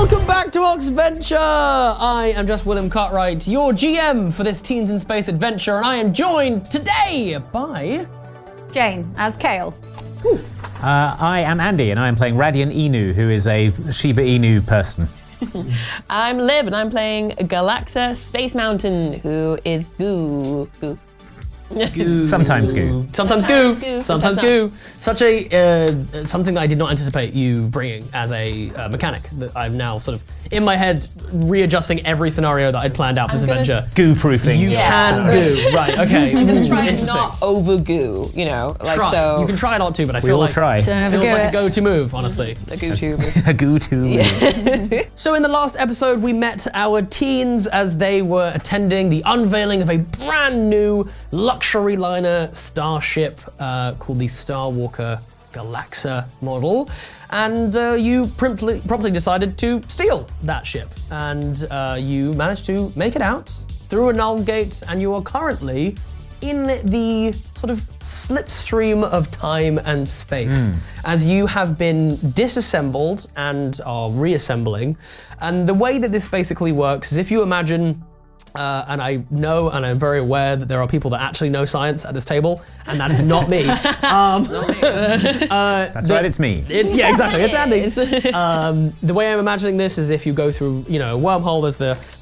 Welcome back to Oxventure! I am just William Cartwright, your GM for this Teens in Space adventure, and I am joined today by... Jane, as Kale. I am Andy, and I am playing Radiant Inu, who is a Shiba Inu person. I'm Liv, and I'm playing Galaxa Space Mountain, who is Goo. Sometimes goo. Sometimes goo. Sometimes goo. Such a something I did not anticipate you bringing as a mechanic that I'm now sort of in my head readjusting every scenario that I'd planned out for this adventure. Goo proofing. You can goo. Right. Okay. I'm gonna try and Interesting. not over goo, you know, like Try. so. You can try not to, but I We feel all like try. it feels like a go-to move, honestly. The goo tube. A goo too. So in the last episode, we met our teens as they were attending the unveiling of a brand new luxury liner starship called the Starwalker Galaxa model, and you promptly decided to steal that ship, and you managed to make it out through a null gate, and you are currently in the sort of slipstream of time and space as you have been disassembled and are reassembling. And the way that this basically works is if you imagine and I know and I'm very aware that there are people that actually know science at this table, and that is not me. That's right, it's me. Yeah, exactly, it's Andy. The way I'm imagining this is if you go through, you know, a wormhole,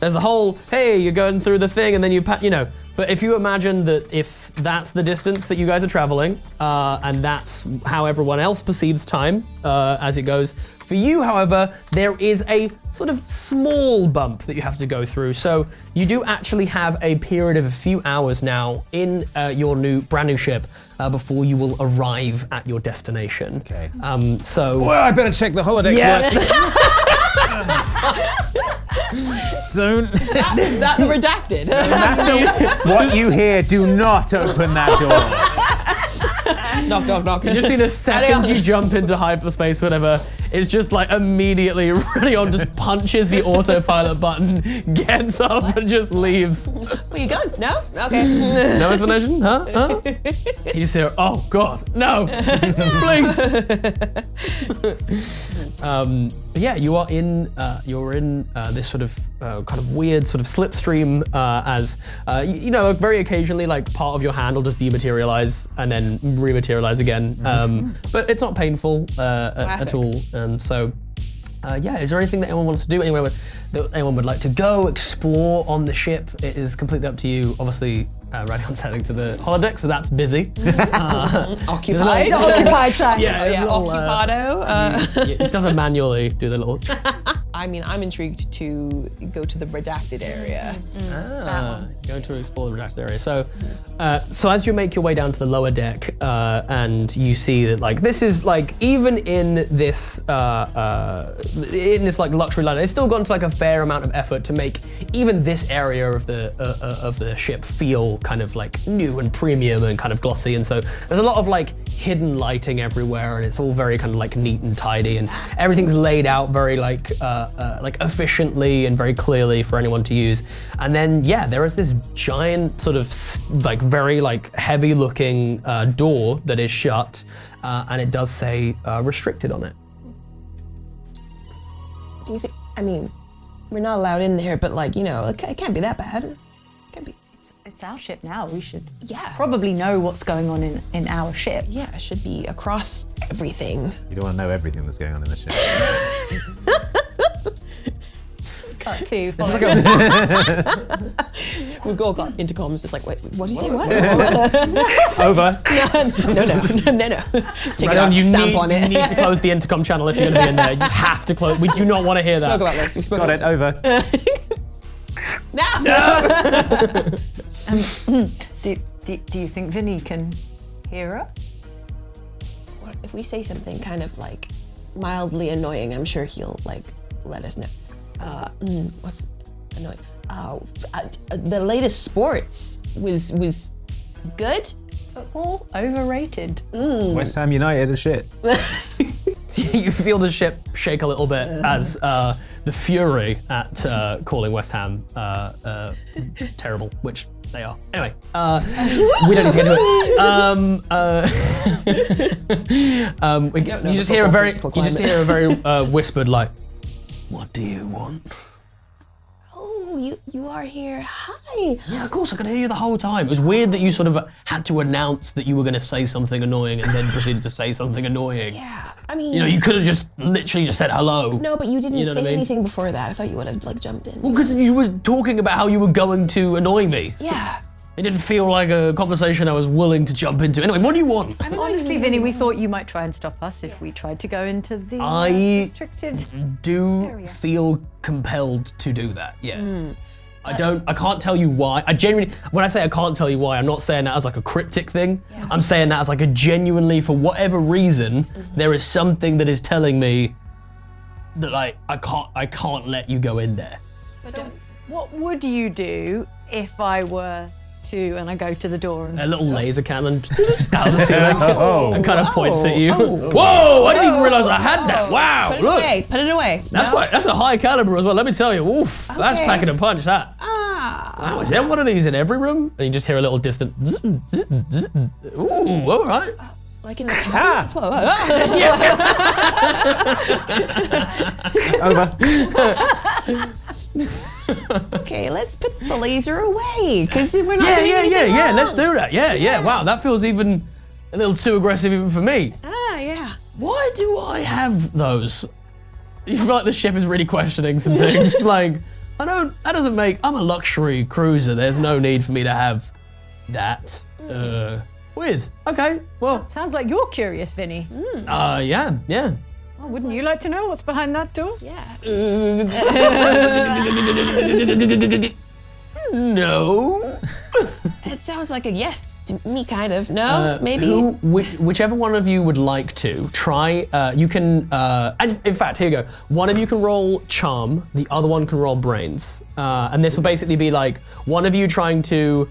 there's the whole, hey, you're going through the thing, and then you know. But if you imagine that if that's the distance that you guys are traveling, and that's how everyone else perceives time as it goes, for you, however, there is a sort of small bump that you have to go through. So you do actually have a period of a few hours now in your brand new ship before you will arrive at your destination. Okay. So. Well, I better check the holodecks work. Don't. Is that the redacted? What you hear, do not open that door. Knock, knock, knock. You just see the second you jump into hyperspace, whatever, it's just like immediately Radion just punches the autopilot button, gets up and just leaves. Were you gone? No? Okay. No explanation? Huh? You just hear, oh God, no, please. Yeah, you're in this sort of kind of weird sort of slipstream as you know, very occasionally like part of your hand will just dematerialize and then rematerialize again. But it's not painful at all. So yeah, is there anything that anyone wants to do? Anyone would like to go explore on the ship? It is completely up to you. Obviously, Radion's heading to the holodeck, so that's busy. Occupied. Occupied time. Yeah, Occupado. you still have to manually do the little. I mean, I'm intrigued to go to the redacted area. Going to explore the redacted area. So, so as you make your way down to the lower deck, and you see that like this is like even in this like luxury liner, they've still gone to like a fair amount of effort to make even this area of the ship feel kind of like new and premium and kind of glossy. And so there's a lot of like hidden lighting everywhere, and it's all very kind of like neat and tidy, and everything's laid out very like efficiently and very clearly for anyone to use. And then yeah, there is this giant sort of like very like heavy looking door that is shut, and it does say restricted on it. Do you think, I mean, we're not allowed in there, but like, you know, it can't be that bad. It can't be. It's our ship now. We should Yeah. probably know what's going on in our ship. Yeah, it should be across everything. You don't want to know everything that's going on in the ship. Cut to We've all got intercoms, just like, wait, what do you say, what? Over. No. Take it out, You stamp on you it. need to close the intercom channel if you're going to be in there. You have to close. We do not want to hear We spoke that. about this, we spoke Got about it, over. No! do you think Vinny can hear us? What if we say something kind of like mildly annoying? I'm sure he'll like let us know. What's annoying? The latest sports was good. Football overrated. West Ham United are shit. You feel the ship shake a little bit as the fury at calling West Ham terrible, which they are. Anyway, we don't need to get into it. You just hear a very whispered like, What do you want? Oh, you are here. Hi. Yeah, of course, I could hear you the whole time. It was weird that you sort of had to announce that you were going to say something annoying and then proceeded to say something annoying. Yeah, I mean... You know, you could have just literally just said hello. No, but you didn't You know say what I mean? anything before that. I thought you would have, like, jumped in. Well, because you were talking about how you were going to annoy me. Yeah. It didn't feel like a conversation I was willing to jump into. Anyway, what do you want? Honestly, Vinny, we thought you might try and stop us if we tried to go into the restricted. Do feel compelled to do that, yeah. I can't tell you why. I genuinely, when I say I can't tell you why, I'm not saying that as like a cryptic thing. Yeah. I'm saying that as like a genuinely, for whatever reason, there is something that is telling me that like, I can't let you go in there. So what would you do if I were to, and I go to the door and... A little laser cannon out of the ceiling and kind of points at you. Whoa, I didn't even realize I had that. Wow, look. Put it away. That's a high caliber as well, let me tell you. Oof, that's packing a punch, that. Wow, is there one of these in every room? And you just hear a little distant zzz, zzz, zzz. Ooh, all right. Like in the cabin as well. Over. Okay, let's put the laser away, because we're not doing anything yeah, wrong. let's do that. Yeah, wow, that feels even a little too aggressive even for me. Yeah. Why do I have those? You feel like the ship is really questioning some things. Like, that doesn't make, I'm a luxury cruiser, there's no need for me to have that. Weird, okay, well. Sounds like you're curious, Vinny. Yeah. Oh, wouldn't you like to know what's behind that door? Yeah. No. It sounds like a yes to me, kind of. No, maybe. Whichever one of you would like to try, you can. And in fact, here you go. One of you can roll charm. The other one can roll brains. And this will basically be like one of you trying to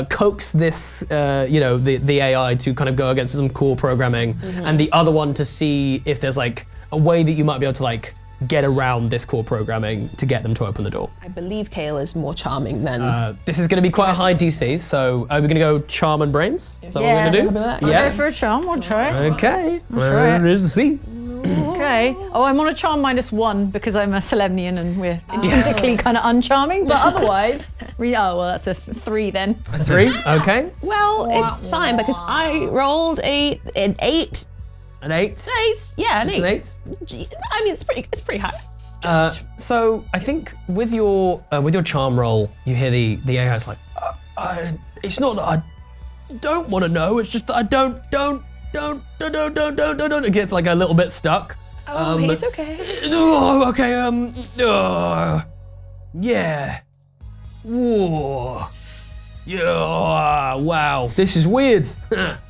coax this, the AI to kind of go against some core programming, and the other one to see if there's like a way that you might be able to like get around this core programming to get them to open the door. I believe Kale is more charming than... This is going to be quite a high DC, so are we going to go charm and brains? Is that what we're going to do? I'll Go for a charm, we'll try. Okay, try where is the C? Okay. Oh, I'm on a charm -1 because I'm a Selenian and we're intrinsically kind of uncharming, but otherwise, that's a 3 then. A 3, okay. Well, it's fine because I rolled an 8. An 8? Nice. Yeah, an 8. An 8? I mean, it's pretty high. So I think with your charm roll, you hear the AI's like, it's not that I don't want to know, it's just that I don't. It gets like a little bit stuck. Oh, it's okay. Okay, yeah. Whoa. Yeah, wow. This is weird.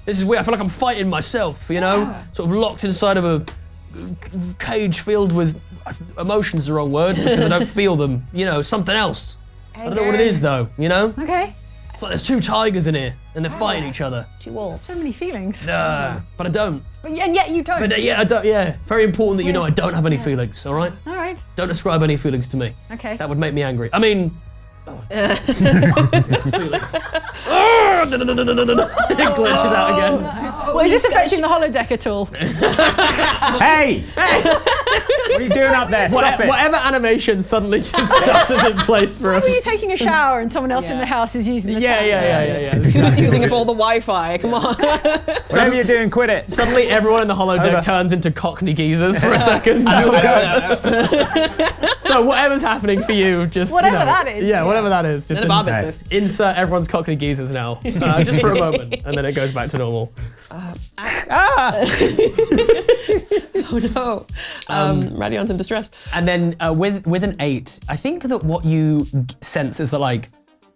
This is weird. I feel like I'm fighting myself, you know? Sort of locked inside of a cage filled with, emotion's the wrong word, because I don't feel them. You know, something else. I don't know what it is though, you know? Okay. It's like there's 2 tigers in here, and they're fighting each other. 2 wolves. So many feelings. But I don't. And yet you don't. But I don't, yeah. Very important that you know I don't have any feelings, all right? All right. Don't ascribe any feelings to me. Okay. That would make me angry. I mean... It glitches out again. Well, is this affecting the holodeck at all? Hey! What are you doing up there? Stop it. Whatever animation suddenly just started in place for How are you taking a shower and someone else in the house is using the tap? Yeah. Who's using up all the Wi-Fi? Come on. Whatever you're doing, quit it. Suddenly everyone in the holodeck turns into Cockney geezers for a second. So whatever's happening for you, just Whatever that is. Yeah, whatever that is. Just None of our business. Insert everyone's Cockney geezers now, just for a moment, and then it goes back to normal. Oh no. Radion's in distress. And then with an 8, I think that what you sense is that like,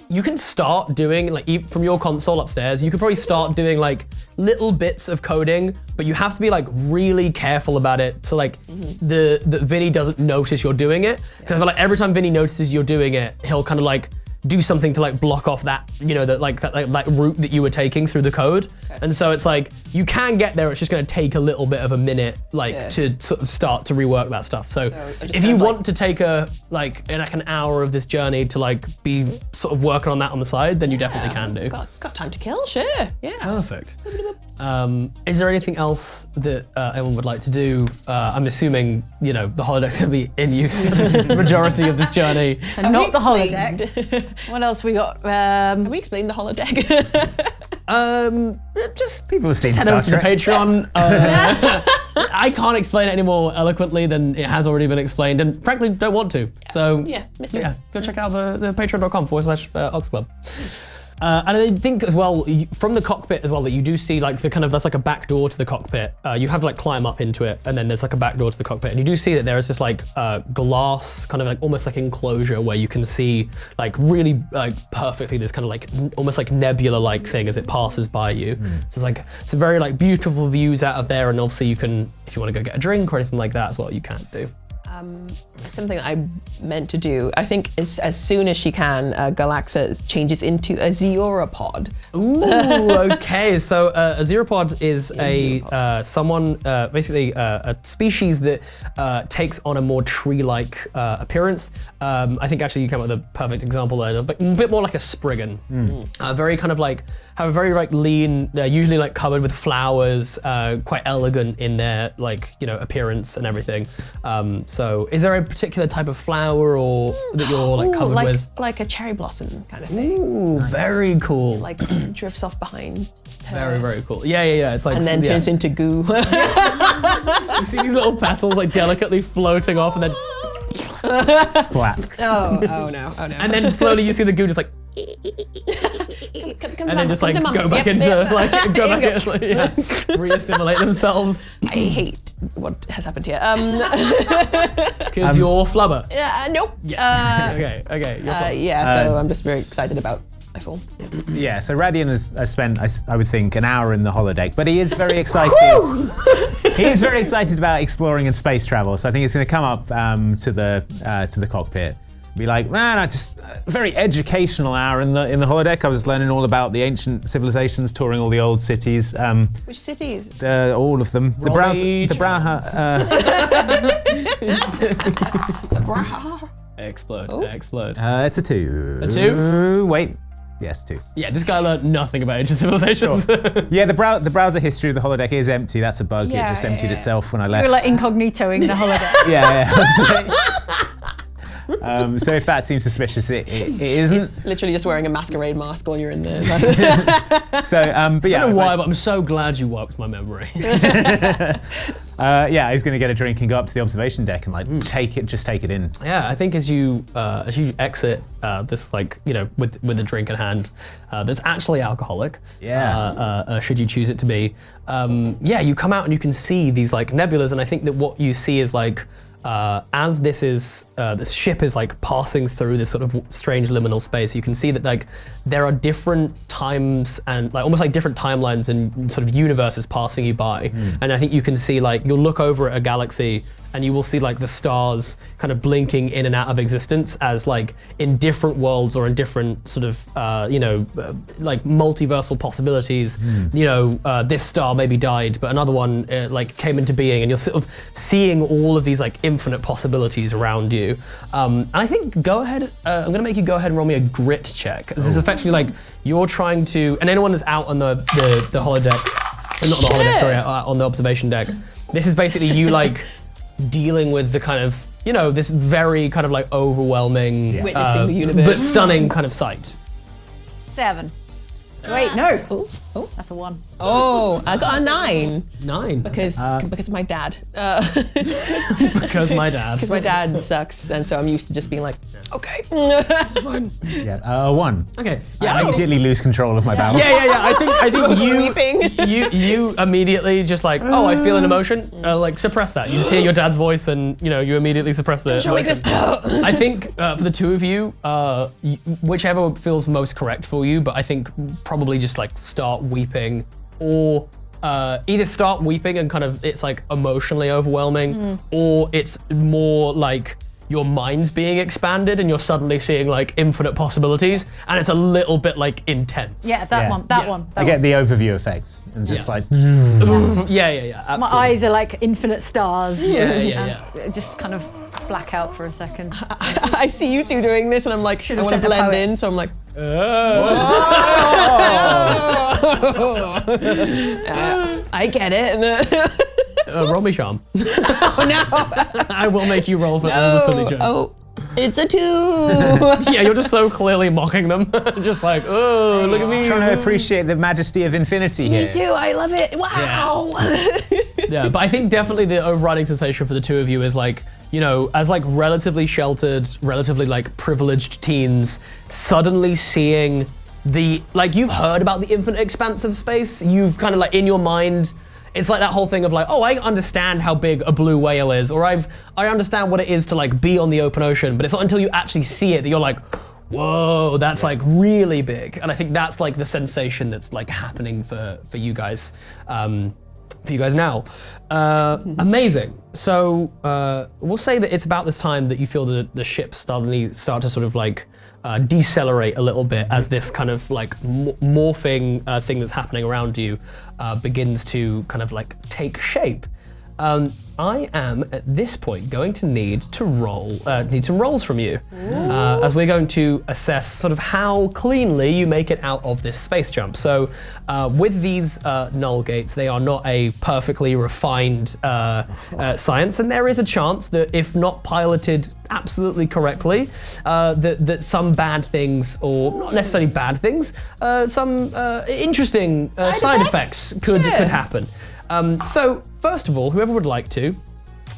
you can start doing, like from your console upstairs, you could probably start doing like little bits of coding, but you have to be like really careful about it so like that Vinny doesn't notice you're doing it. Because I feel like every time Vinny notices you're doing it, he'll kind of like do something to like block off that, you know, that route that you were taking through the code. And so it's like, you can get there, it's just gonna take a little bit of a minute, like to sort of start to rework that stuff. So if you want to take an hour of this journey to like be sort of working on that on the side, then you definitely can do. Got time to kill, sure, yeah. Perfect. Is there anything else that anyone would like to do? I'm assuming, you know, the holodeck's gonna be in use for the majority of this journey. And not the holodeck. What else we got? Have we explained the holodeck? Just People have seen head Star over to the Trek. Patreon. I can't explain it any more eloquently than it has already been explained, and frankly, don't want to. So go check out the patreon.com/OxClub. And I think as well, from the cockpit as well, that you do see like that's like a back door to the cockpit. You have to like climb up into it, and then there's like a back door to the cockpit. And you do see that there is this like glass, kind of like almost like enclosure where you can see like really like perfectly this kind of like almost like nebula-like thing as it passes by you. So it's like some very like beautiful views out of there, and obviously you can, if you want to go get a drink or anything like that as well, you can do. Something I meant to do, I think as soon as she can, Galaxa changes into a Zeoropod. Ooh, okay. So a Zeoropod is basically a species that takes on a more tree-like appearance. I think actually you came up with a perfect example there, but a bit more like a Spriggan. Very kind of like, have a very like lean, usually like covered with flowers, quite elegant in their like, you know, appearance and everything. So is there a particular type of flower or that you're like covered with? Like a cherry blossom kind of thing. Ooh, very cool. Like drifts off behind her. Very, very cool. Yeah. It's like, and then turns into goo. You see these little petals like delicately floating off and then Splat. Oh no. and then slowly you see the goo just like and then just like go back into reassimilate themselves. I hate what has happened here. Because you're flubber. Nope. Yes. Okay. You're flubber. So I'm just very excited about my fall. Yeah, so Radian has spent, I would think, an hour in the holodeck, but he is very excited. He is very excited about exploring and space travel. So I think he's going to come up to the cockpit, be like, man, I just very educational hour in the holodeck. I was learning all about the ancient civilizations, touring all the old cities. Which cities? All of them. The Explode. It's a 2. A 2? Wait. Yes, 2. Yeah, this guy learned nothing about ancient civilizations. Sure. Yeah, the browser history of the holodeck is empty. That's a bug. It just emptied itself when I left. You're like incognitoing the holodeck. Yeah. So if that seems suspicious, it isn't. It's literally just wearing a masquerade mask while you're in there. So, but yeah. I don't know why, but I'm so glad you wiped my memory. Yeah, he's going to get a drink and go up to the observation deck and like take it in. Yeah, I think as you exit this, like, you know, with the drink in hand, that's actually alcoholic. Yeah. Should you choose it to be. Yeah, you come out and you can see these like nebulas, and I think that what you see is like, as this ship is like passing through this sort of strange liminal space, you can see that like there are different times and like almost like different timelines and sort of universes passing you by. And I think you can see like, you'll look over at a galaxy and you will see like the stars kind of blinking in and out of existence as like in different worlds or in different sort of, like multiversal possibilities. You know, this star maybe died, but another one like came into being, and you're sort of seeing all of these like infinite possibilities around you. And I think go ahead, I'm gonna make you go ahead and roll me a grit check. This is effectively like you're trying to, and anyone that's out on the holodeck, not the holodeck, sorry, on the observation deck, this is basically you like dealing with the kind of, you know, this very kind of like overwhelming, witnessing the universe, but stunning kind of sight. 7. Wait, no. Oh, That's a 1. Oh, I got a 9 9. because of my dad. Because my dad. Because my dad sucks, and so I'm used to just being like, okay, fine. Yeah, 1. Okay. I immediately lose control of my bowels. Yeah. I think you Weeping. you immediately just like, oh, I feel an emotion. Like suppress that. You just hear your dad's voice, and you know you immediately suppress the emotion. I think for the two of you, whichever feels most correct for you, but I think probably just like start weeping, or either start weeping and kind of it's like emotionally overwhelming, or it's more like your mind's being expanded and you're suddenly seeing like infinite possibilities, and it's a little bit like intense. Yeah, that one. I get the overview effects and just like. Yeah, absolutely. My eyes are like infinite stars. Yeah. Just kind of black out for a second. I see you two doing this, and I'm like, I want to sent a blend poet. in, so I'm like, I get it. Roll me charm. Oh no! I will make you roll for all the silly jokes. Oh, it's a 2. Yeah, you're just so clearly mocking them. Just like, oh, look at me. Trying to appreciate the majesty of infinity here. Me too. I love it. Wow. Yeah, but I think definitely the overriding sensation for the two of you is like, you know, as like relatively sheltered, relatively like privileged teens, suddenly seeing the, like you've heard about the infinite expanse of space, you've kind of like in your mind, it's like that whole thing of like, oh, I understand how big a blue whale is, or I understand what it is to like be on the open ocean, but it's not until you actually see it that you're like, whoa, that's like really big. And I think that's like the sensation that's like happening for you guys. For you guys now. Amazing. So we'll say that it's about this time that you feel the ship suddenly start to sort of like decelerate a little bit as this kind of like morphing thing that's happening around you begins to kind of like take shape. I am at this point going to need some rolls from you, as we're going to assess sort of how cleanly you make it out of this space jump. So with these null gates, they are not a perfectly refined science, and there is a chance that if not piloted absolutely correctly, that some bad things, or not necessarily bad things, some interesting side effects could happen. So first of all, whoever would like to,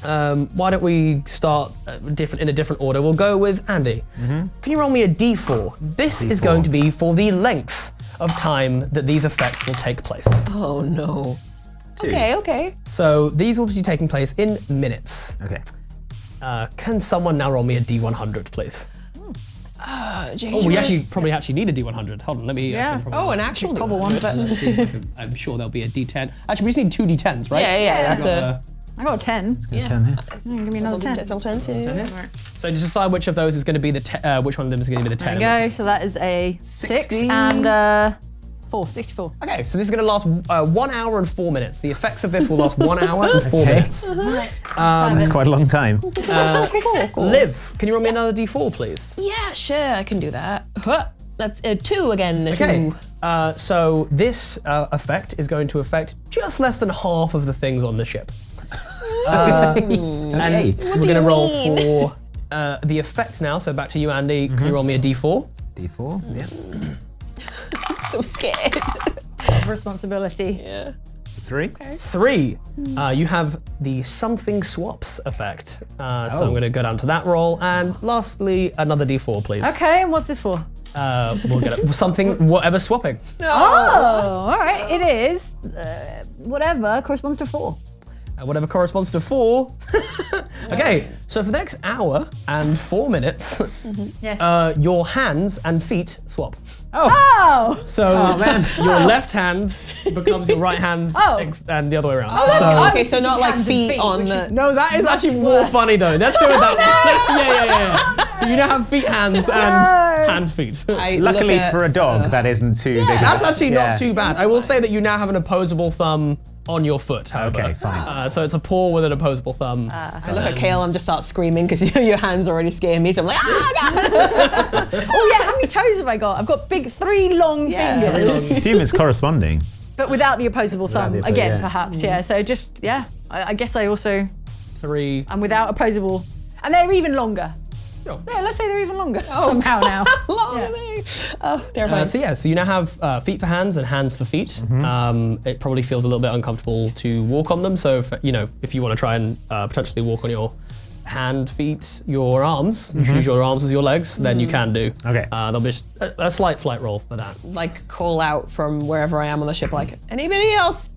why don't we start in a different order? We'll go with Andy. Can you roll me a D4? This is going to be for the length of time that these effects will take place. Oh no. 2. Okay. So these will be taking place in minutes. Okay. Can someone now roll me a D100, please? We probably need a D100. Hold on, let me. Yeah. Oh, an actual one, but Let's see if I'm sure there'll be a D10. Actually, we just need 2 D10s, right? Yeah. That's I got a 10. Gonna turn here. Give me another 10. It's all 10. So just decide which of those is going to be which one of them is going to be the 10. There we go. So that is a 6 60. and 64. Okay, so this is going to last 1 hour and 4 minutes. The effects of this will last 1 hour and 4 minutes. That's quite a long time. Cool. Liv, can you roll me another D4, please? Yeah, sure, I can do that. That's a 2 again. Okay. So this effect is going to affect just less than half of the things on the ship. Okay. We're going to roll for the effect now. So back to you, Andy. Can you roll me a D4? D4. Yeah. I'm so scared. Responsibility. Yeah. 3. 3. You have the something swaps effect. So I'm going to go down to that roll. And lastly, another D4, please. Okay, and what's this for? We'll get it. Something, whatever swapping. Oh, all right. It is whatever corresponds to 4. Whatever corresponds to 4. Okay, so for the next hour and 4 minutes, Yes. your hands and feet swap. Oh! So your left hand becomes your right hand and the other way around. Okay, so not like hands and feet feet, on which the. No, that is actually more worse. funny though. Let's do it that way. Yeah. So you now have feet, hands, and hand, feet. Luckily for a dog, that isn't too big. That's actually not too bad. I will say that you now have an opposable thumb on your foot, however. Okay, fine. So it's a paw with an opposable thumb. I look at Kale and just start screaming because your hands already scare me. So I'm like, ah! Oh yeah, how many toes have I got? I've got 3 long fingers. I assume it's corresponding. But without the opposable thumb, the again, yeah. perhaps, yeah. So just, I guess I also 3. am without opposable. And they're even longer. Sure. Yeah, let's say they're even longer somehow now. Longer me. Oh, terrifying. So you now have feet for hands and hands for feet. It probably feels a little bit uncomfortable to walk on them. So if you want to try and potentially walk on your hand, feet, your arms, you should use your arms as your legs, then you can do. Okay. There'll be a slight flight roll for that. Like call out from wherever I am on the ship, like, anybody else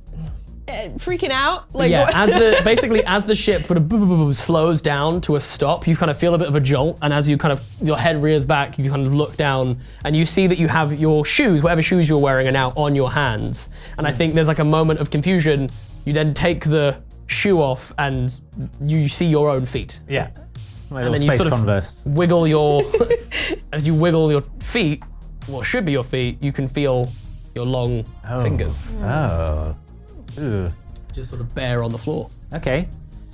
freaking out? Like, Yeah, what? as the ship sort of slows down to a stop, you kind of feel a bit of a jolt, and as you kind of, your head rears back, you kind of look down, and you see that you have your shoes, whatever shoes you're wearing are now on your hands. And I think there's like a moment of confusion. You then take the shoe off, and you see your own feet. Yeah. My and little then you space sort of Converse. wiggle your, as you wiggle your feet, what should be your feet, you can feel your long fingers Oh. Ooh. just sort of bare on the floor. Okay.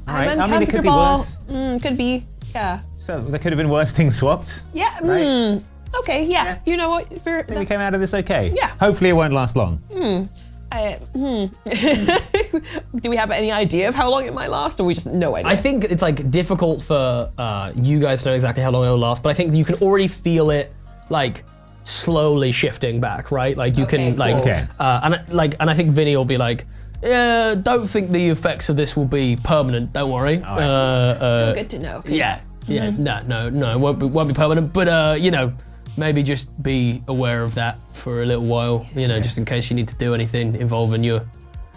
All right. I'm I mean, it could be uncomfortable. worse. Could be. Yeah. So there could have been worse things swapped. Yeah. Right. Okay. Yeah. Yeah. You know what? I think we came out of this okay. Yeah. Hopefully it won't last long. Do we have any idea of how long it might last, or we just no idea? I think it's like difficult for you guys to know exactly how long it will last, but I think you can already feel it like slowly shifting back, right? Like you Okay, can like, cool. Okay. and I think Vinny will be like, yeah, don't think the effects of this will be permanent. Don't worry. so good to know. 'Cause Yeah, no, it won't be permanent. But you know, maybe just be aware of that for a little while. You know, just in case you need to do anything involving your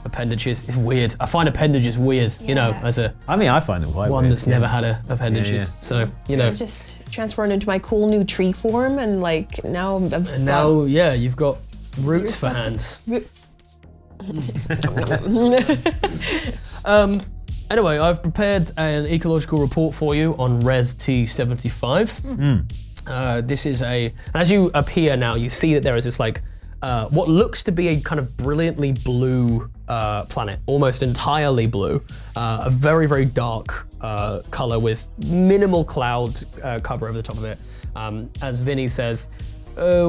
appendages. It's weird. I find appendages weird. You know, Yeah. as a I mean, I find it quite one weird. that's never had appendages. Yeah. So you know, Just transferring into my cool new tree form, and like now I've and now yeah, you've got roots for hands. Anyway, I've prepared an ecological report for you on Rez T-75. This is as you appear now, you see that there is this like, what looks to be a kind of brilliantly blue planet, almost entirely blue, a very, very dark color with minimal cloud cover over the top of it. As Vinny says,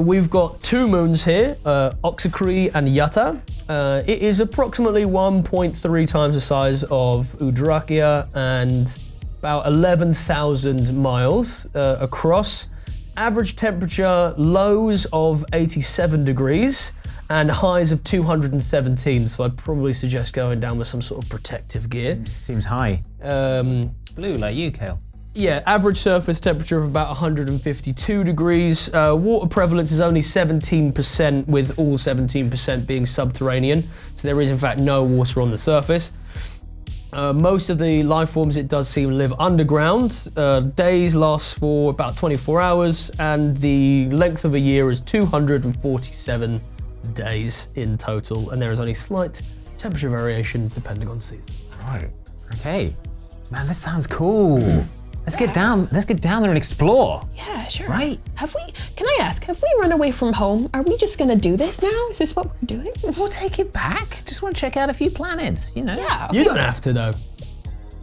we've got two moons here, Oxacree and Yutta. It is approximately 1.3 times the size of Udrakia and about 11,000 miles across. Average temperature, lows of 87 degrees and highs of 217, so I'd probably suggest going down with some sort of protective gear. Seems high. Blue like you, Kale. Yeah, average surface temperature of about 152 degrees. Water prevalence is only 17%, with all 17% being subterranean. So there is in fact no water on the surface. Most of the life forms, it does seem, live underground. Days last for about 24 hours, and the length of a year is 247 days in total. And there is only slight temperature variation depending on season. Right. Okay. Man, this sounds cool. Let's get down there and explore. Yeah, sure. Right. Can I ask, have we run away from home? Are we just gonna do this now? Is this what we're doing? We'll take it back. Just want to check out a few planets, you know? Yeah. You don't have to though.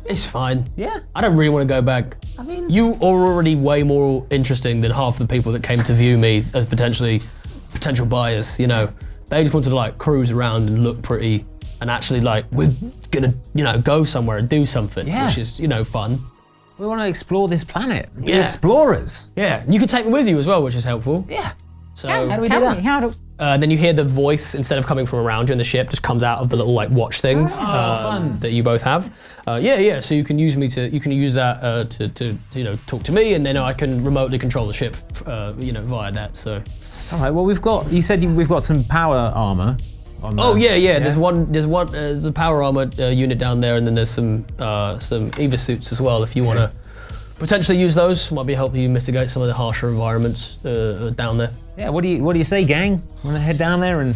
It's fine. Yeah. I don't really want to go back. I mean, You are already way more interesting than half the people that came to view me as potential buyers, you know. They just wanted to like cruise around and look pretty, and actually like, we're gonna, you know, go somewhere and do something, Yeah. which is, you know, fun. we want to explore this planet. Be Yeah. explorers. Yeah, you can take me with you as well, which is helpful. Yeah. So How do we Tell do that? me, how do... then you hear the voice, instead of coming from around you in the ship, just comes out of the little like watch things fun. that you both have. Yeah. So you can use that to you know, talk to me, and then I can remotely control the ship, you know, via that. So. All right. Well, we've said we've got some power armor. On the, Oh yeah. There's a power armor unit down there, and then there's some EVA suits as well. If you want to potentially use those, might be helping you mitigate some of the harsher environments down there. Yeah. What do you say, gang? Want to head down there and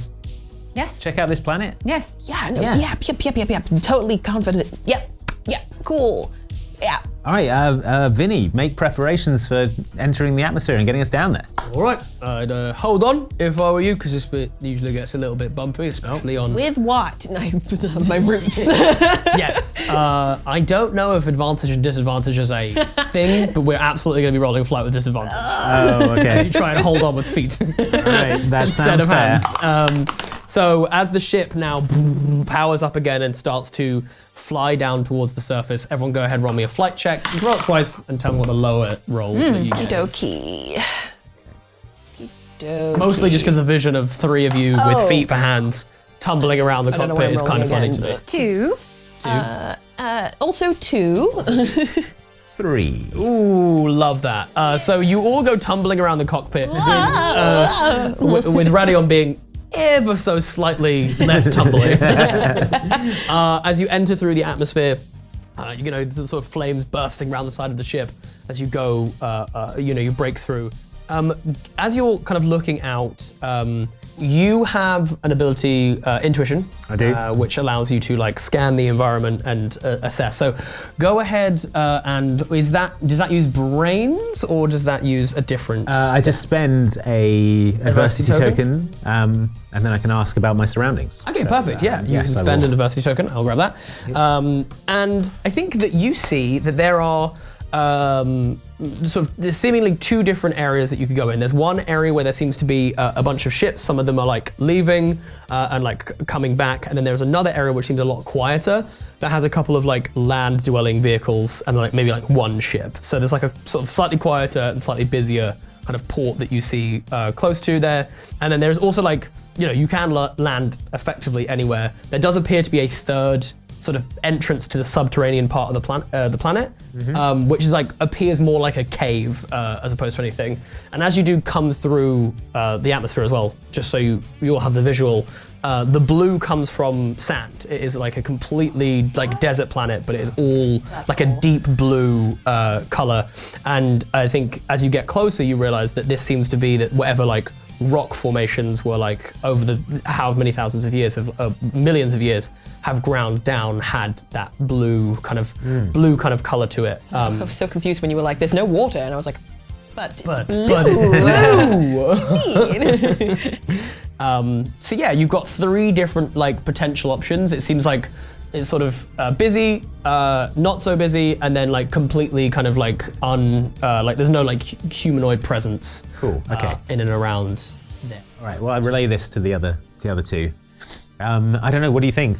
Yes. check out this planet? Yes. Yeah, no, Yeah. yep. Totally confident. Yep, cool. Yeah. All right, Vinny, make preparations for entering the atmosphere and getting us down there. All right, I'd hold on if I were you, because this bit usually gets a little bit bumpy, especially on. With what? My roots. Yes. I don't know if advantage and disadvantage is a thing, but we're absolutely going to be rolling a flight with disadvantage. Oh, You okay. try and hold on with feet All right, that instead sounds of fair. hands. So as the ship now powers up again and starts to fly down towards the surface, everyone go ahead and roll me a flight check. You can roll it twice and tell me what the lower roll that you get. Okie dokie. Mostly just because the vision of three of you with Oh. feet for hands tumbling around the don't know why cockpit I'm is kind of funny rolling to me. again, 2. Also 2. 3. Ooh, love that. So you all go tumbling around the cockpit with Radion being ever so slightly less tumbly. As you enter through the atmosphere, you know, the sort of flames bursting around the side of the ship as you go, you know, you break through. As you're kind of looking out, you have an ability, intuition. I do. Which allows you to like scan the environment and assess. So go ahead and does that use brains or does that use a different? I just spend a adversity token, and then I can ask about my surroundings. Okay, perfect. Yeah, you yes, can I spend will. an adversity token. I'll grab that. And I think that you see that there are sort of seemingly two different areas that you could go in. There's one area where there seems to be a bunch of ships. Some of them are like leaving and like coming back. And then there's another area which seems a lot quieter that has a couple of like land dwelling vehicles and like maybe like one ship. So there's like a sort of slightly quieter and slightly busier kind of port that you see close to there. And then there's also like, you know, you can land effectively anywhere. There does appear to be a third sort of entrance to the subterranean part of the planet, which is like appears more like a cave as opposed to anything. And as you do come through the atmosphere as well, just so you all have the visual, the blue comes from sand. It is like a completely like desert planet, but it is all like a deep blue color. And I think as you get closer, you realize that this seems to be that whatever like rock formations were like over the however many thousands of years of millions of years have ground down had that blue kind of color to it. I was so confused when you were like, "There's no water," and I was like, "But it's blue." So yeah, you've got three different like potential options. It seems like it's sort of busy, not so busy, and then like completely kind of like like there's no like humanoid presence. Cool. Okay. In and around there. All right. Well, I relay this to the other two. I don't know. What do you think?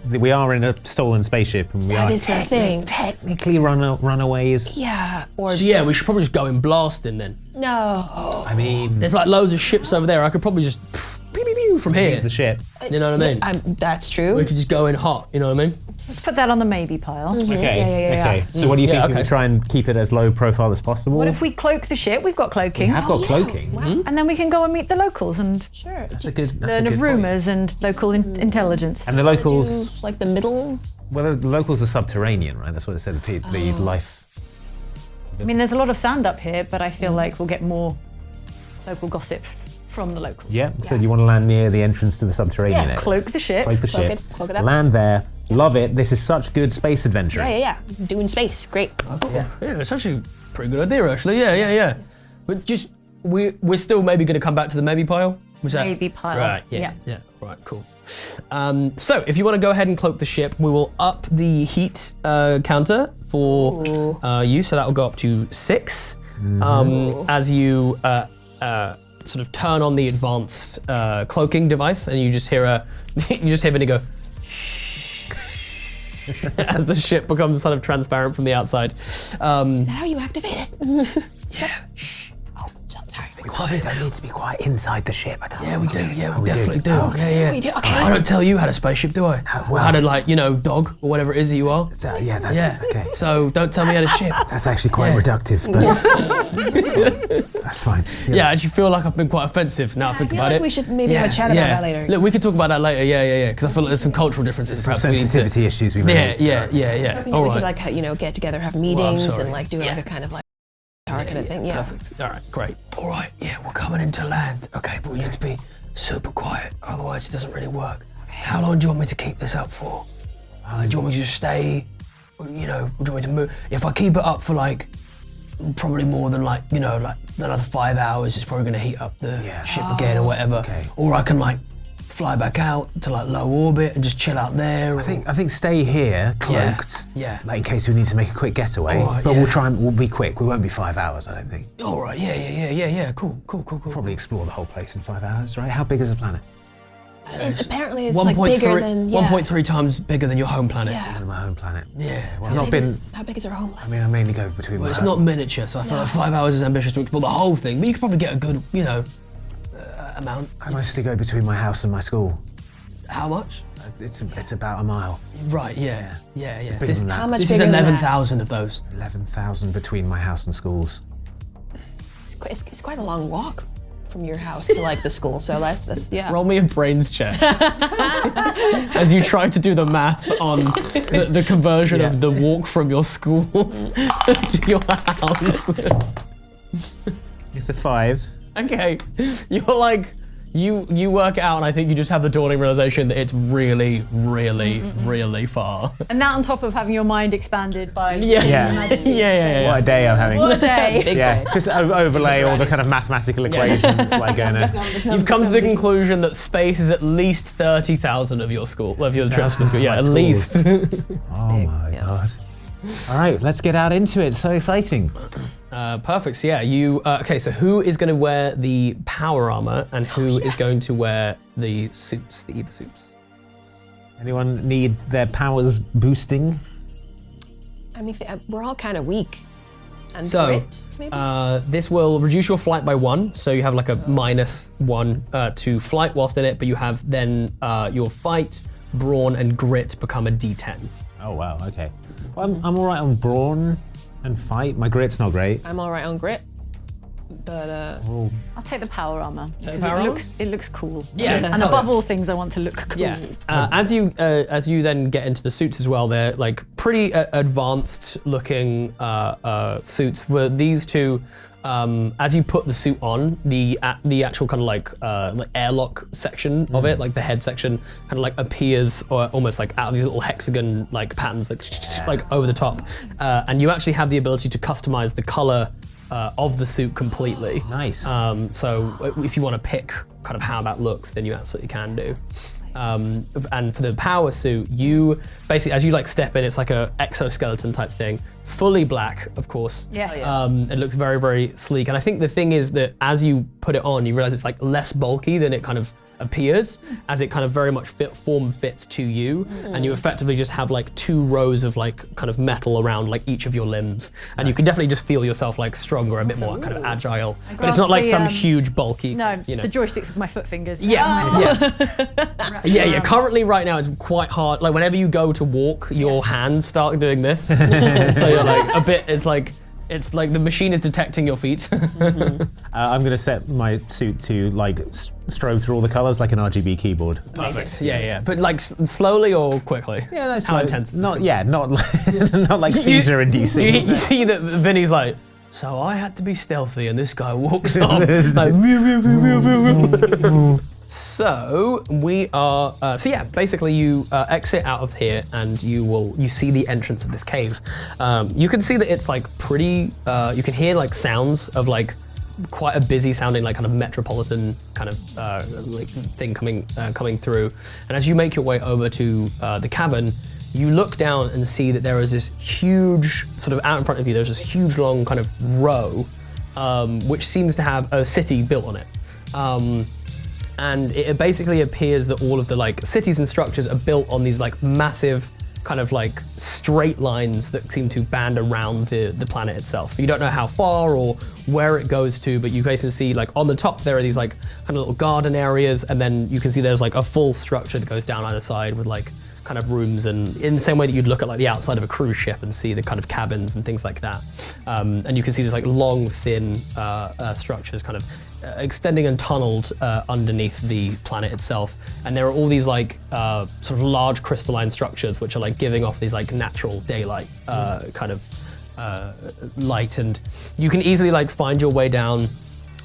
We are in a stolen spaceship, and we That are is the thing. technically runaways. Yeah. Or So yeah, we should probably just go in blasting then. no. I mean, There's like loads of ships over there. I could probably just pew, pew, pew from here. use the ship. You know what I mean? That's true. We could just go in hot. You know what I mean? Let's put that on the maybe pile. Okay. Yeah. Okay. So what do you Yeah, think? okay. We try and keep it as low profile as possible. What if we cloak the ship? We've got cloaking. We have got cloaking? Wow. And then we can go and meet the locals and Sure. That's a good. That's learn a good of point. rumours and local intelligence. And the locals. Like the middle. Well, the locals are subterranean, right? That's what it said. The life. I mean, there's a lot of sand up here, but I feel like we'll get more local gossip from the locals. Yeah. So you want to land near the entrance to the subterranean area? Cloak the ship. Cloak the Cloak ship. cloak it up. Land there. Love it. This is such good space adventure. Yeah. Doing space. Great. Yeah, it's actually a pretty good idea actually. Yeah. But just we're still maybe going to come back to the maybe pile. Was that Maybe pile. Right. Yeah. Right. Cool. So if you want to go ahead and cloak the ship, we will up the heat counter for you. So that will go up to 6 as you sort of turn on the advanced cloaking device, and you just hear Vinny go. As the ship becomes sort of transparent from the outside. Is that how you activate it? Yeah. Oh, sorry. We probably don't need to be quite inside the ship. I don't Yeah, know. we do. Yeah, Oh, we definitely do. Oh, okay. Yeah. We do? Okay. I don't tell you how to spaceship, do I? well- How to like, dog or whatever it is that you are. So, yeah, that's Yeah. okay. So don't tell me how to ship. That's actually quite Yeah. reductive, but it's fine. That's fine. Yeah, I actually feel like I've been quite offensive now I I think feel about like it. we should maybe have a chat about that later. Look, we could talk about that later. Yeah. Because I feel like there's some cultural differences. Some Perhaps we need to. sensitivity issues we may need to Yeah. I think All we right. could like, get together, have meetings, sorry. and like do like a kind of like kind of thing. Yeah. Perfect. All right, great. All right, yeah, we're coming into land. Okay, but we need to be super quiet, otherwise it doesn't really work. How long do you want me to keep this up for? Do you want me to just stay? Or, do you want me to move? If I keep it up for like, probably more than like, like another 5 hours, it's probably gonna heat up the ship again or whatever. Okay. Or I can like fly back out to like low orbit and just chill out there. I think stay here, cloaked. Yeah. Like in case we need to make a quick getaway. All right, but yeah. we'll be quick. We won't be 5 hours, I don't think. All right, yeah. Cool. Probably explore the whole place in 5 hours, right? How big is the planet? Apparently it's like bigger than 1.3 times bigger than your home planet. Yeah. My home planet. Yeah. Well, I've not been. How big is our home? I mean, I mainly go between. Well, my it's home. not miniature, so I feel like 5 hours is ambitious to explore the whole thing, but you could probably get a good, amount. I mostly go between my house and my school. How much? It's about a mile. Right, yeah. bigger This, than that. How much this is bigger than that? 11,000 of those. 11,000 between my house and schools. It's quite a long walk from your house to like the school. So that's yeah. Roll me a brains check. As you try to do the math on the conversion of the walk from your school to your house. It's a 5. Okay, you work out, and I think you just have the dawning realization that it's really, really, really far. And that on top of having your mind expanded by Yeah. Yeah. What a day I'm having. What a day. Yeah, just overlay all the kind of mathematical equations like going You've come to the conclusion that space is at least 30,000 of your school, of your trips to school. Yeah, at least. Oh my god. All right, let's get out into it. So exciting. Perfect. So yeah, you. Okay, so who is going to wear the power armor, and who is going to wear the suits, the Eva suits? Anyone need their powers boosting? I mean, we're all kind of weak. And So, grit, maybe? this will reduce your flight by 1, so you have like a -1 to flight whilst in it, but you have then your fight, brawn, and grit become a D10. Oh wow, okay. Well, I'm all right on brawn and fight. My grit's not great. I'm all right on grit, but I'll take the power armor. Because power armor? it looks cool. Yeah. And above all things, I want to look cool. Yeah. As you then get into the suits as well, they're like pretty advanced looking suits. For these two, as you put the suit on, the actual kind of like airlock section of it, like the head section, kind of like appears or almost like out of these little hexagon like patterns, like over the top, and you actually have the ability to customize the color of the suit completely. Nice. So if you want to pick kind of how that looks, then you absolutely can do. And for the power suit, you basically, as you like step in, it's like a exoskeleton type thing, fully black, of course. Yes. It looks very, very sleek. And I think the thing is that as you put it on, you realize it's like less bulky than it kind of appears, as it kind of very much form fits to you, and you effectively just have like 2 rows of like kind of metal around like each of your limbs, and you can definitely just feel yourself like stronger, a bit more kind of agile. But it's not like some huge bulky. No, you know. the joysticks with my foot fingers. Yeah. Currently, right now, it's quite hard. Like whenever you go to walk, your hands start doing this, so you're like a bit. It's like the machine is detecting your feet. I'm going to set my suit to like strobe through all the colors like an RGB keyboard. Perfect. Yeah. But like slowly or quickly? Yeah, that's how intense. Not not like seizure inducing. You see that Vinny's like, so I had to be stealthy, and this guy walks off. Like, so we are. So yeah, basically you exit out of here, and you see the entrance of this cave. You can see that it's like pretty. You can hear like sounds of like quite a busy sounding like kind of metropolitan kind of like thing coming through. And as you make your way over to the cabin, you look down and see that there is this huge sort of out in front of you. There's this huge long kind of row, which seems to have a city built on it. And it basically appears that all of the like cities and structures are built on these like massive kind of like straight lines that seem to band around the planet itself. You don't know how far or where it goes to, but you basically see like on the top there are these like kind of little garden areas, and then you can see there's like a full structure that goes down either side with like kind of rooms, and in the same way that you'd look at like the outside of a cruise ship and see the kind of cabins and things like that. And you can see these like long, thin structures kind of extending and tunneled underneath the planet itself. And there are all these like sort of large crystalline structures which are like giving off these like natural daylight kind of light, and you can easily like find your way down.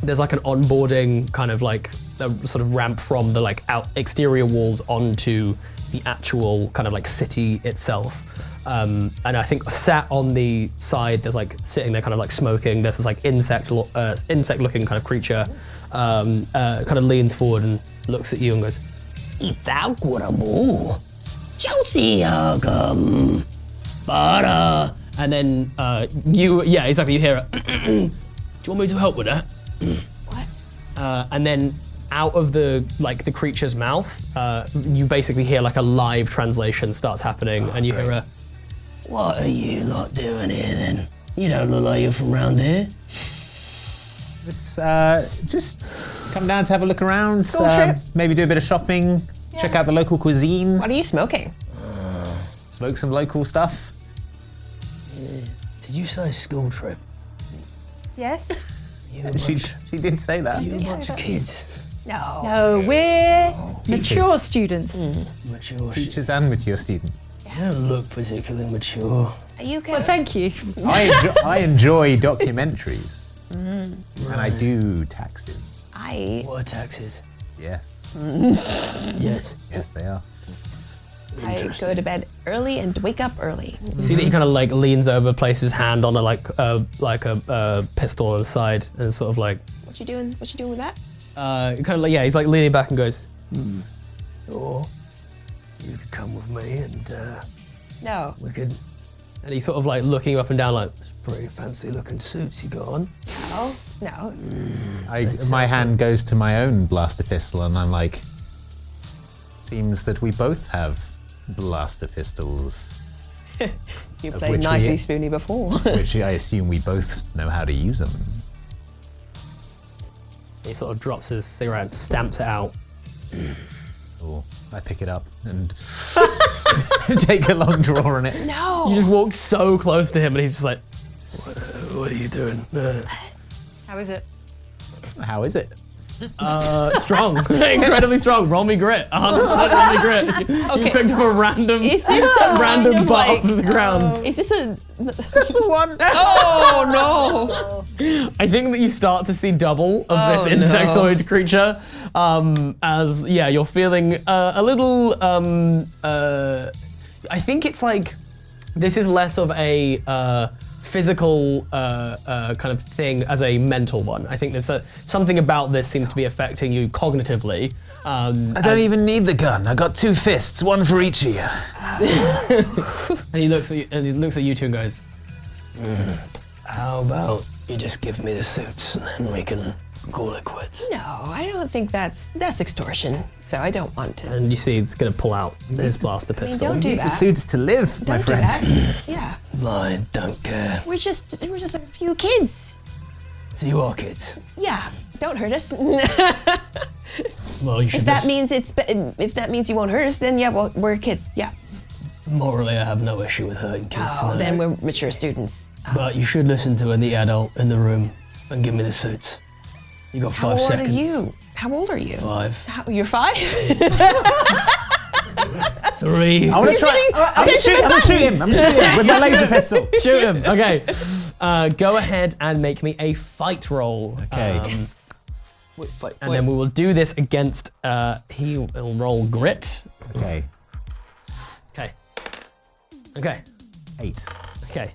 There's like an onboarding kind of like a sort of ramp from the like exterior walls onto the actual kind of like city itself. And I think sat on the side, there's like sitting there kind of like smoking, there's this like insect looking kind of creature, kind of leans forward and looks at you and goes, "It's agorable. Chelsea, butter." And then you hear it. Do you want me to help with that? What? And then out of the creature's mouth, you basically hear like a live translation starts happening, and you hear a, "What are you lot doing here then? You don't look like you're from around here." Let's just come down to have a look around, School trip. maybe do a bit of shopping, check out the local cuisine, What are you smoking? smoke some local stuff. Did you say school trip? Yes? She did say that. You a bunch of kids. No. No, we're mature students. Mature. Teachers and mature students. You don't look particularly mature. Are you Well, good? thank you. I enjoy documentaries, and I do taxes. What are taxes? Yes. Yes. Yes, they are. I go to bed early and wake up early. You see that he kind of like leans over, places his hand on a pistol on the side, and sort of like. What you doing? What you doing with that? Kind of like, yeah, he's like leaning back and goes, or you could come with me and No. we could. And he's sort of like looking up and down, like, it's pretty fancy looking suits you got on. No. My hand goes to my own blaster pistol, and I'm like, seems that we both have blaster pistols. You Of played which we- Knifey Spoony before. Which I assume we both know how to use them. He sort of drops his cigarette, stamps it out. Or I pick it up and take a long draw on it. No. You just walk so close to him, and he's just like, what are you doing? How is it? How is it? Strong, incredibly strong. Roll me grit, 100% roll me grit. You picked up a random, Is this a random kind of butt like- off the ground. Is this a? That's one. Oh no! I think that you start to see double of this Oh, insectoid creature, as yeah, you're feeling a little. I think it's like this is less of a physical kind of thing as a mental one. I think there's something about this seems to be affecting you cognitively. I don't even need the gun. I got 2 fists, one for each of you. And he looks at you, two and goes, "How about you just give me the suits and then we can call it quits?" No, I don't think that's extortion. So I don't want to. And you see he's going to pull out his blaster pistol. don't do The that. suits to live, my Don't do friend. that. Yeah, I don't care. we're just a few kids. So you are kids. Yeah, don't hurt us. Well, you should If that just- means if that means you won't hurt us, then yeah, well, we're kids. Yeah. morally, I have no issue with hurting kids. Oh, no. then we're mature students. But you should listen to the adult in the room and give me the suits. You got How 5 old seconds. are you? How old are you? 5. You're 5? 3. I want to try. I'm gonna shoot him. I'm shooting him with my laser pistol. Shoot him. Okay. Go ahead and make me a fight roll. Okay. And then we will do this against. He will roll grit. Okay. Okay. Okay. 8. Okay.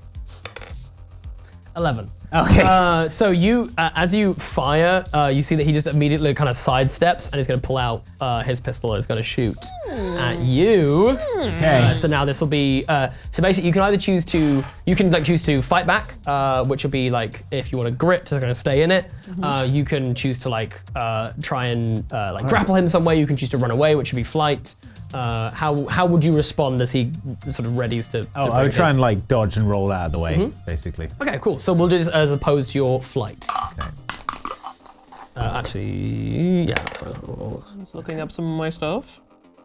11. Okay. So you, as you fire, you see that he just immediately kind of sidesteps and he's going to pull out his pistol and is going to shoot at you. Okay. So now this will be, so basically you can either choose to, choose to fight back, which will be like, if you want to grit, it's going to stay in it. You can choose to try and grapple him some way. You can choose to run away, which would be flight. How would you respond as he sort of readies to I bring would try his- and dodge and roll out of the way, basically. Okay, cool. So we'll do this as opposed to your flight. Okay. Actually, yeah. Just looking up some of my stuff.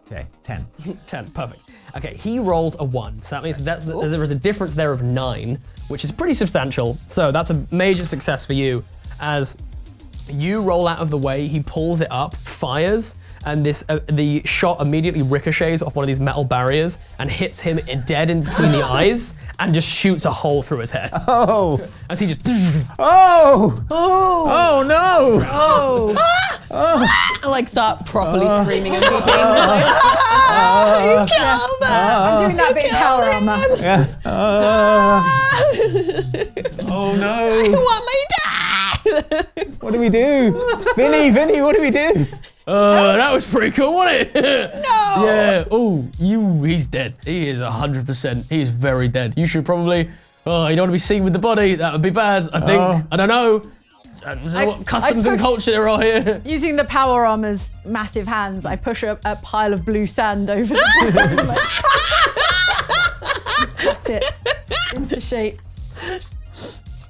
Okay. 10. 10, perfect. Okay, he rolls a 1, so that means there is a difference there of 9, which is pretty substantial. So that's a major success for you. As you roll out of the way, he pulls it up, fires, and the shot immediately ricochets off one of these metal barriers and hits him dead in between the eyes and just shoots a hole through his head. Oh! As he just Oh! Oh no! Oh, I start properly screaming and weeping. I'm doing that bit in power armor. Oh no! Want my dad? What do we do? Vinny, what do we do? that was pretty cool, wasn't it? No. Yeah. Oh, he's dead. He is 100%. He is very dead. You should probably. Oh, you don't want to be seen with the body. That would be bad. I think. I don't know. I don't know what customs and push- culture there are here. Using the power armor's massive hands, I push a pile of blue sand over the That's it. Into shape.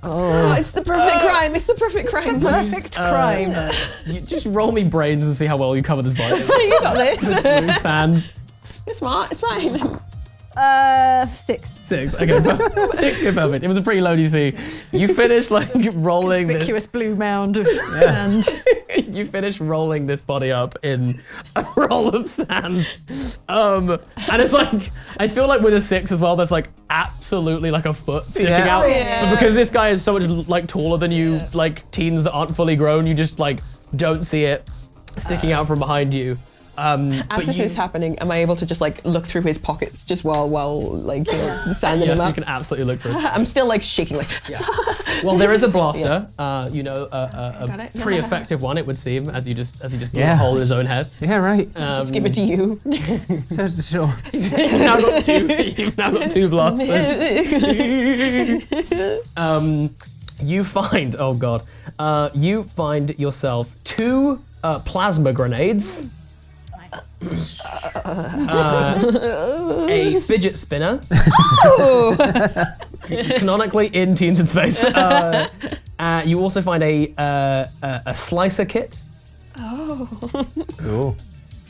Oh, it's the perfect crime. It's the perfect crime. Perfect crime. You just roll me brains and see how well you cover this body. You got this. Blue sand. You're smart. It's fine. 6. 6. Okay, perfect. Okay, perfect. It was a pretty low DC. You finish rolling this. Conspicuous blue mound of sand. You finish rolling this body up in a roll of sand. And it's I feel like with a 6 as well, there's absolutely a foot sticking Yeah. out. Yeah. But because this guy is so much taller than you, teens that aren't fully grown, you just don't see it. sticking out from behind you. As this is happening, am I able to just like look through his pockets just while like sanding him Yes, up? you can absolutely look through. I'm still like shaking like. Yeah. Well, there is a blaster. A it. pretty effective one, it would seem, as he just blew a Yeah. hole in his own head. Yeah, right. Just give it to you. So, sure. You've now got two. You've now got two blasters. You find, oh god, you find yourself two plasma grenades. A fidget spinner. Canonically in Teens in Space. You also find a slicer kit. Cool.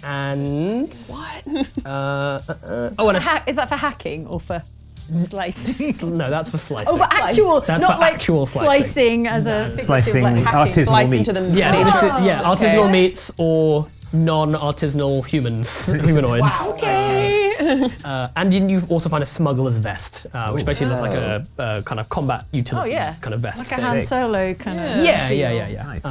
And What? and Is that for hacking or for slicing? no, that's for slicing. Oh, but actual, That's not for like actual slicing. slicing as a figurative, Slicing like hacking. artisanal Slicing meats. to the Yeah, nature. this is, yeah, artisanal okay. meats or non-artisanal humanoids. Okay. And you also find a smuggler's vest, which basically looks like a kind of combat utility kind of vest. Like a thing. Han Solo kind of. Yeah. Nice.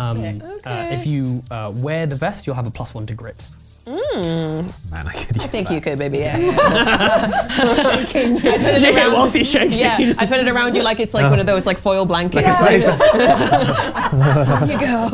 If you wear the vest, you'll have a +1 to grit. Man, I could use I think that. you could, baby. Yeah. Shaking. I put it around. whilst he's shaking. Yeah, you just- I put it around you like it's like one of those like foil blankets. Like a Here you go.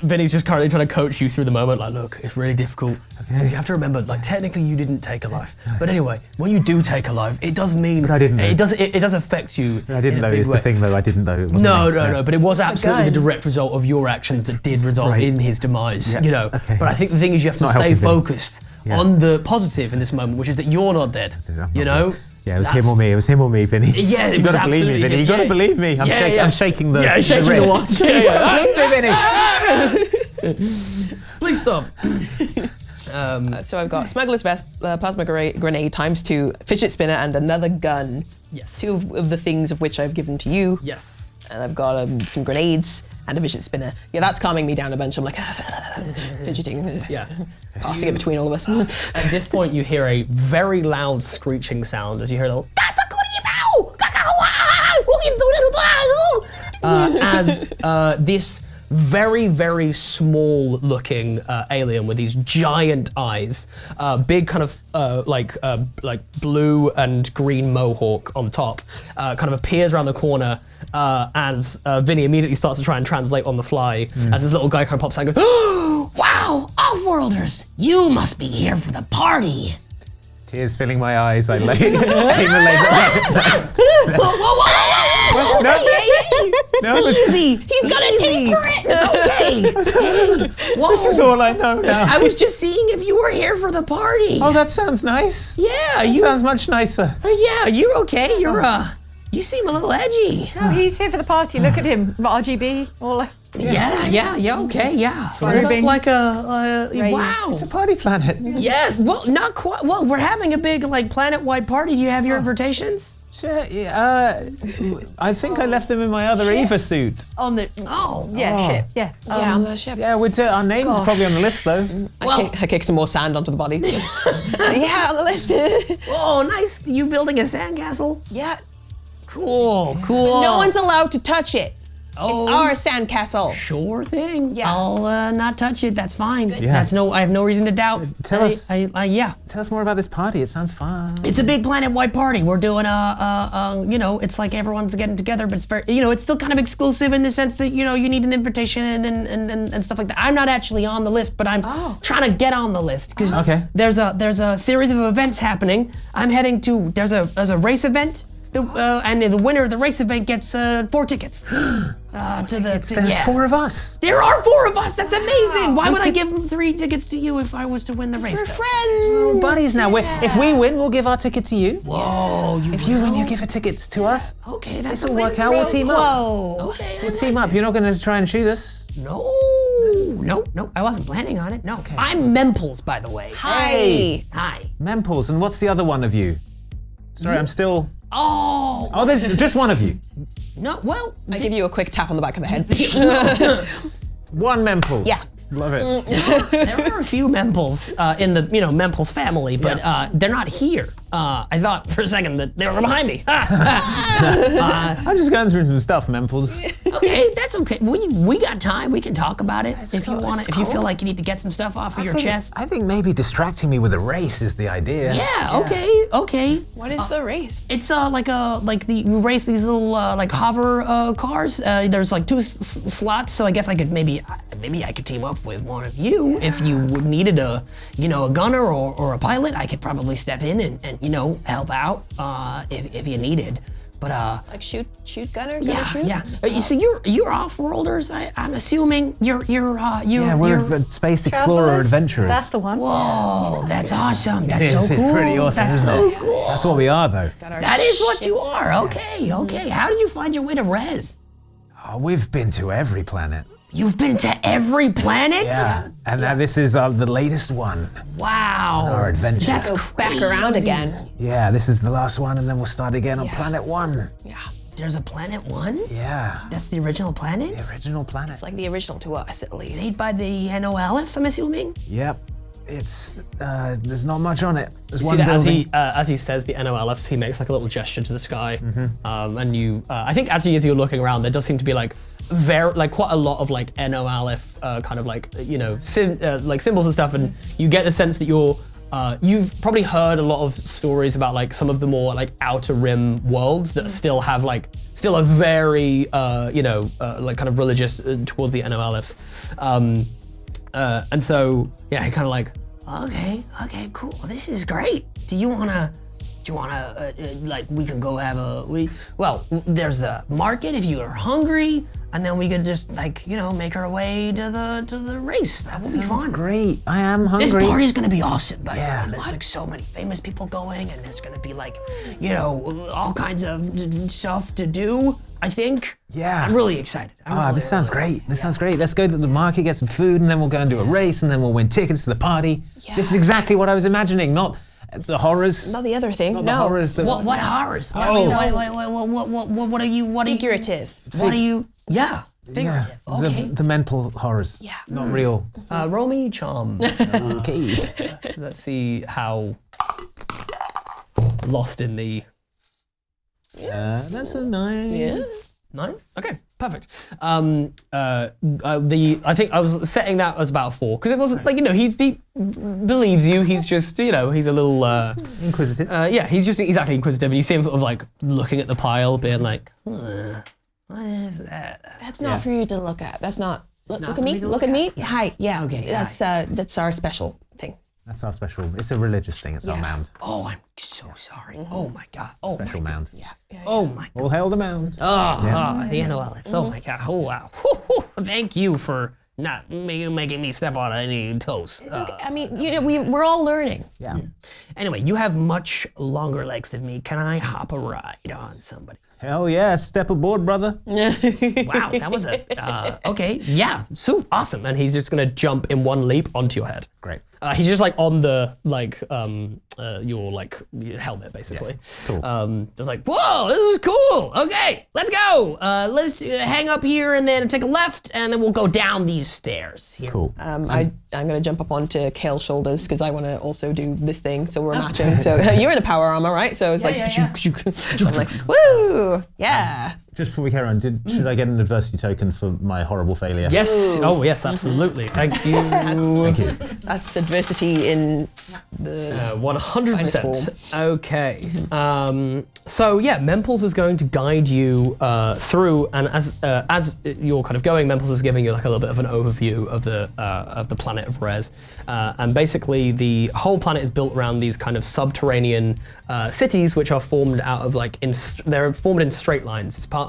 Vinny's just currently trying to coach you through the moment. Like, look, it's really difficult. You have to remember, like, technically you didn't take a life, but anyway, when you do take a life, it does mean. But I didn't know. It does affect you. I didn't in a know big it's way. the thing though. I didn't know it wasn't No, me. no. But it was absolutely the gun. direct result of your actions that did result Right. in his demise. Yeah, You know. okay. But I think the thing is, you have to not stay helping Vinny. focused Yeah. on the positive in this moment, which is that you're not dead. I'm You not know. good. Yeah, it was him or me. It was him or me, Vinny. Yeah, it you was got to believe me, absolutely- Vinny. You yeah. got to believe me. I'm shaking the. Yeah, shaking the wrist. watch. Yeah. Believe me, Vinny. Please stop. So I've got smuggler's vest, plasma grenade ×2, fidget spinner, and another gun. Yes. Two of the things of which I've given to you. Yes. And I've got some grenades and a fidget spinner. Yeah, that's calming me down a bunch. I'm like fidgeting, Yeah. passing it between all of us. At this point, you hear a very loud screeching sound as you hear the as this very, very small looking alien with these giant eyes, big kind of like blue and green mohawk on top, kind of appears around the corner as Vinny immediately starts to try and translate on the fly as this little guy kind of pops out and goes, "Oh, wow, off-worlders, you must be here for the party." Tears filling my eyes. I lay. aim a leg. No, Easy, he's got a taste for it. It's okay. Whoa. this is all I know now. I was just seeing if you were here for the party. Oh, that sounds nice. Yeah, you. Sounds much nicer. Yeah, you're okay. You're you seem a little edgy. No, he's here for the party. Look at him. RGB. All Yeah, okay, yeah. So Sorry, look Bing. like a Rave. wow. It's a party planet. Yeah, well, not quite. Well, we're having a big like planet-wide party. Do you have your invitations? Sure, I think I left them in my other Eva suit. on the. Oh, Ship. Yeah. Yeah, on the ship. Yeah, our names are probably on the list though. I kick some more sand onto the body. Yeah, on the list. oh, nice. You building a sandcastle? Yeah. Cool. No one's allowed to touch it. Oh. It's our sandcastle. Sure thing. Yeah. I'll not touch it. That's fine. Yeah. I have no reason to doubt. Tell us. Yeah. Tell us more about this party. It sounds fun. It's a big planet-wide party. We're doing it's like everyone's getting together, but it's very, it's still kind of exclusive in the sense that, you need an invitation and stuff like that. I'm not actually on the list, but I'm trying to get on the list because Okay. there's a series of events happening. I'm heading to, there's a race event. And the winner of the race event gets 4 tickets. There's 4 of us. There are 4 of us. That's amazing. Why would I give 3 tickets to you if I was to win the race? We're though? friends. We're buddies now. If we win, we'll give our ticket to you. Whoa. If you win, you give a ticket to us. Okay, that's This'll work out. We'll team up. Okay, We'll team up. You're not going to try and shoot us. No, I wasn't planning on it. No. I'm Memples, by the way. Hi. Hi. Memples, and what's the other one of you? Sorry, I'm still. Oh. Oh, there's just one of you. No, well, I give you a quick tap on the back of the head. One Memples. Yeah. Love it. there are a few Memples in the, Memples family, but they're not here. I thought for a second that they were behind me. I'm just going through some stuff, Memples. Okay, that's okay. We got time. We can talk about it if you want to. If you feel like you need to get some stuff off of your chest. I think maybe distracting me with a race is the idea. Yeah. Okay. What is the race? It's you race these little like hover cars. There's like 2 slots, so I guess I could maybe I could team up with one of you if you needed a gunner or a pilot. I could probably step in and help out if you needed. But Like shoot gunner? yeah. Shoot? So you're off-worlders. I'm assuming you're Yeah, we're space explorer adventurers. That's the one. Whoa, that's awesome. That's so It's cool. pretty awesome, That's isn't so it? cool. That's what we are, though. That is what you are. Okay. How did you find your way to Rez? Oh, we've been to every planet. You've been to every planet? Yeah, and this is the latest one. Wow. Our adventure. That's Go back around again. Yeah, this is the last one, and then we'll start again on planet 1. Yeah. There's a planet 1? Yeah, That's the original planet? the original planet. It's like the original to us, at least. Made by the NOLFs, I'm assuming? Yep. It's there's not much on it. There's one See that building. as he says the NOLFs, he makes like a little gesture to the sky. And you, I think as you're looking around, there does seem to be like quite a lot of like NOLF kind of like, like symbols and stuff. And you get the sense that you've probably heard a lot of stories about like some of the more like outer rim worlds that still have like, still are very, like kind of religious towards the NOLFs. And so, yeah, he kind of like, okay, cool. This is great. Do you wanna, like, we can go have there's the market if you are hungry, and then we could just like, make our way to the race. That would be fun. Great. I am hungry. This party's gonna be awesome, but Yeah. there's like so many famous people going, and there's gonna be like, all kinds of stuff to do, I think. Yeah. I'm really excited. This sounds great. This sounds great. Let's go to the market, get some food, and then we'll go and do a race, and then we'll win tickets to the party. Yeah. This is exactly what I was imagining, not the horrors. Not the other thing. Not no. the horrors that What horrors? Oh. What are you? Figurative. What are you? Yeah. Yeah, Figurative. Okay. the mental horrors. Yeah. Not real. Roll me charm. Okay. Let's see how lost in the That's a 9. Yeah. 9. Okay, perfect. I think I was setting that as about 4 because it wasn't like he believes you. He's just he's a little Inquisitive. yeah. He's just exactly inquisitive, and you see him sort of like looking at the pile, being like, what is that? That's not for you to look at. That's not. Look not at for me. me to Look look at me. at? Yeah. Hi. Yeah. Okay, That's our special thing. That's our special. It's a religious thing. It's our Yeah. mound. Oh, I'm so sorry. Oh my god. Oh Special my mound. Yeah. Oh my god. All hail the mound. The NOLS. Oh my god. Oh wow. Thank you for not making me step on any toes. It's okay. I mean, we're all learning. Yeah. Anyway, you have much longer legs than me. Can I hop a ride on somebody? Hell yeah. Step aboard, brother. Wow, that was okay. Yeah, so awesome. And he's just gonna jump in one leap onto your head. Great. He's just like on the your like helmet basically. Cool. Just like, whoa, this is cool. Okay, let's go. Let's hang up here and then take a left, and then we'll go down these stairs here. Cool. I'm gonna jump up onto Kale's shoulders because I want to also do this thing. So we're matching. So you're in a power armor, right? So it's so I'm like, woo, yeah. Just before we carry on, should I get an adversity token for my horrible failure? Yes. Oh yes, absolutely. Thank you. Thank you. That's adversity in the 100%. Okay. So yeah, Memples is going to guide you through, and as you're kind of going, Memples is giving you like a little bit of an overview of the planet of Rez, and basically the whole planet is built around these kind of subterranean cities, which are formed out of like they're formed in straight lines. It's partly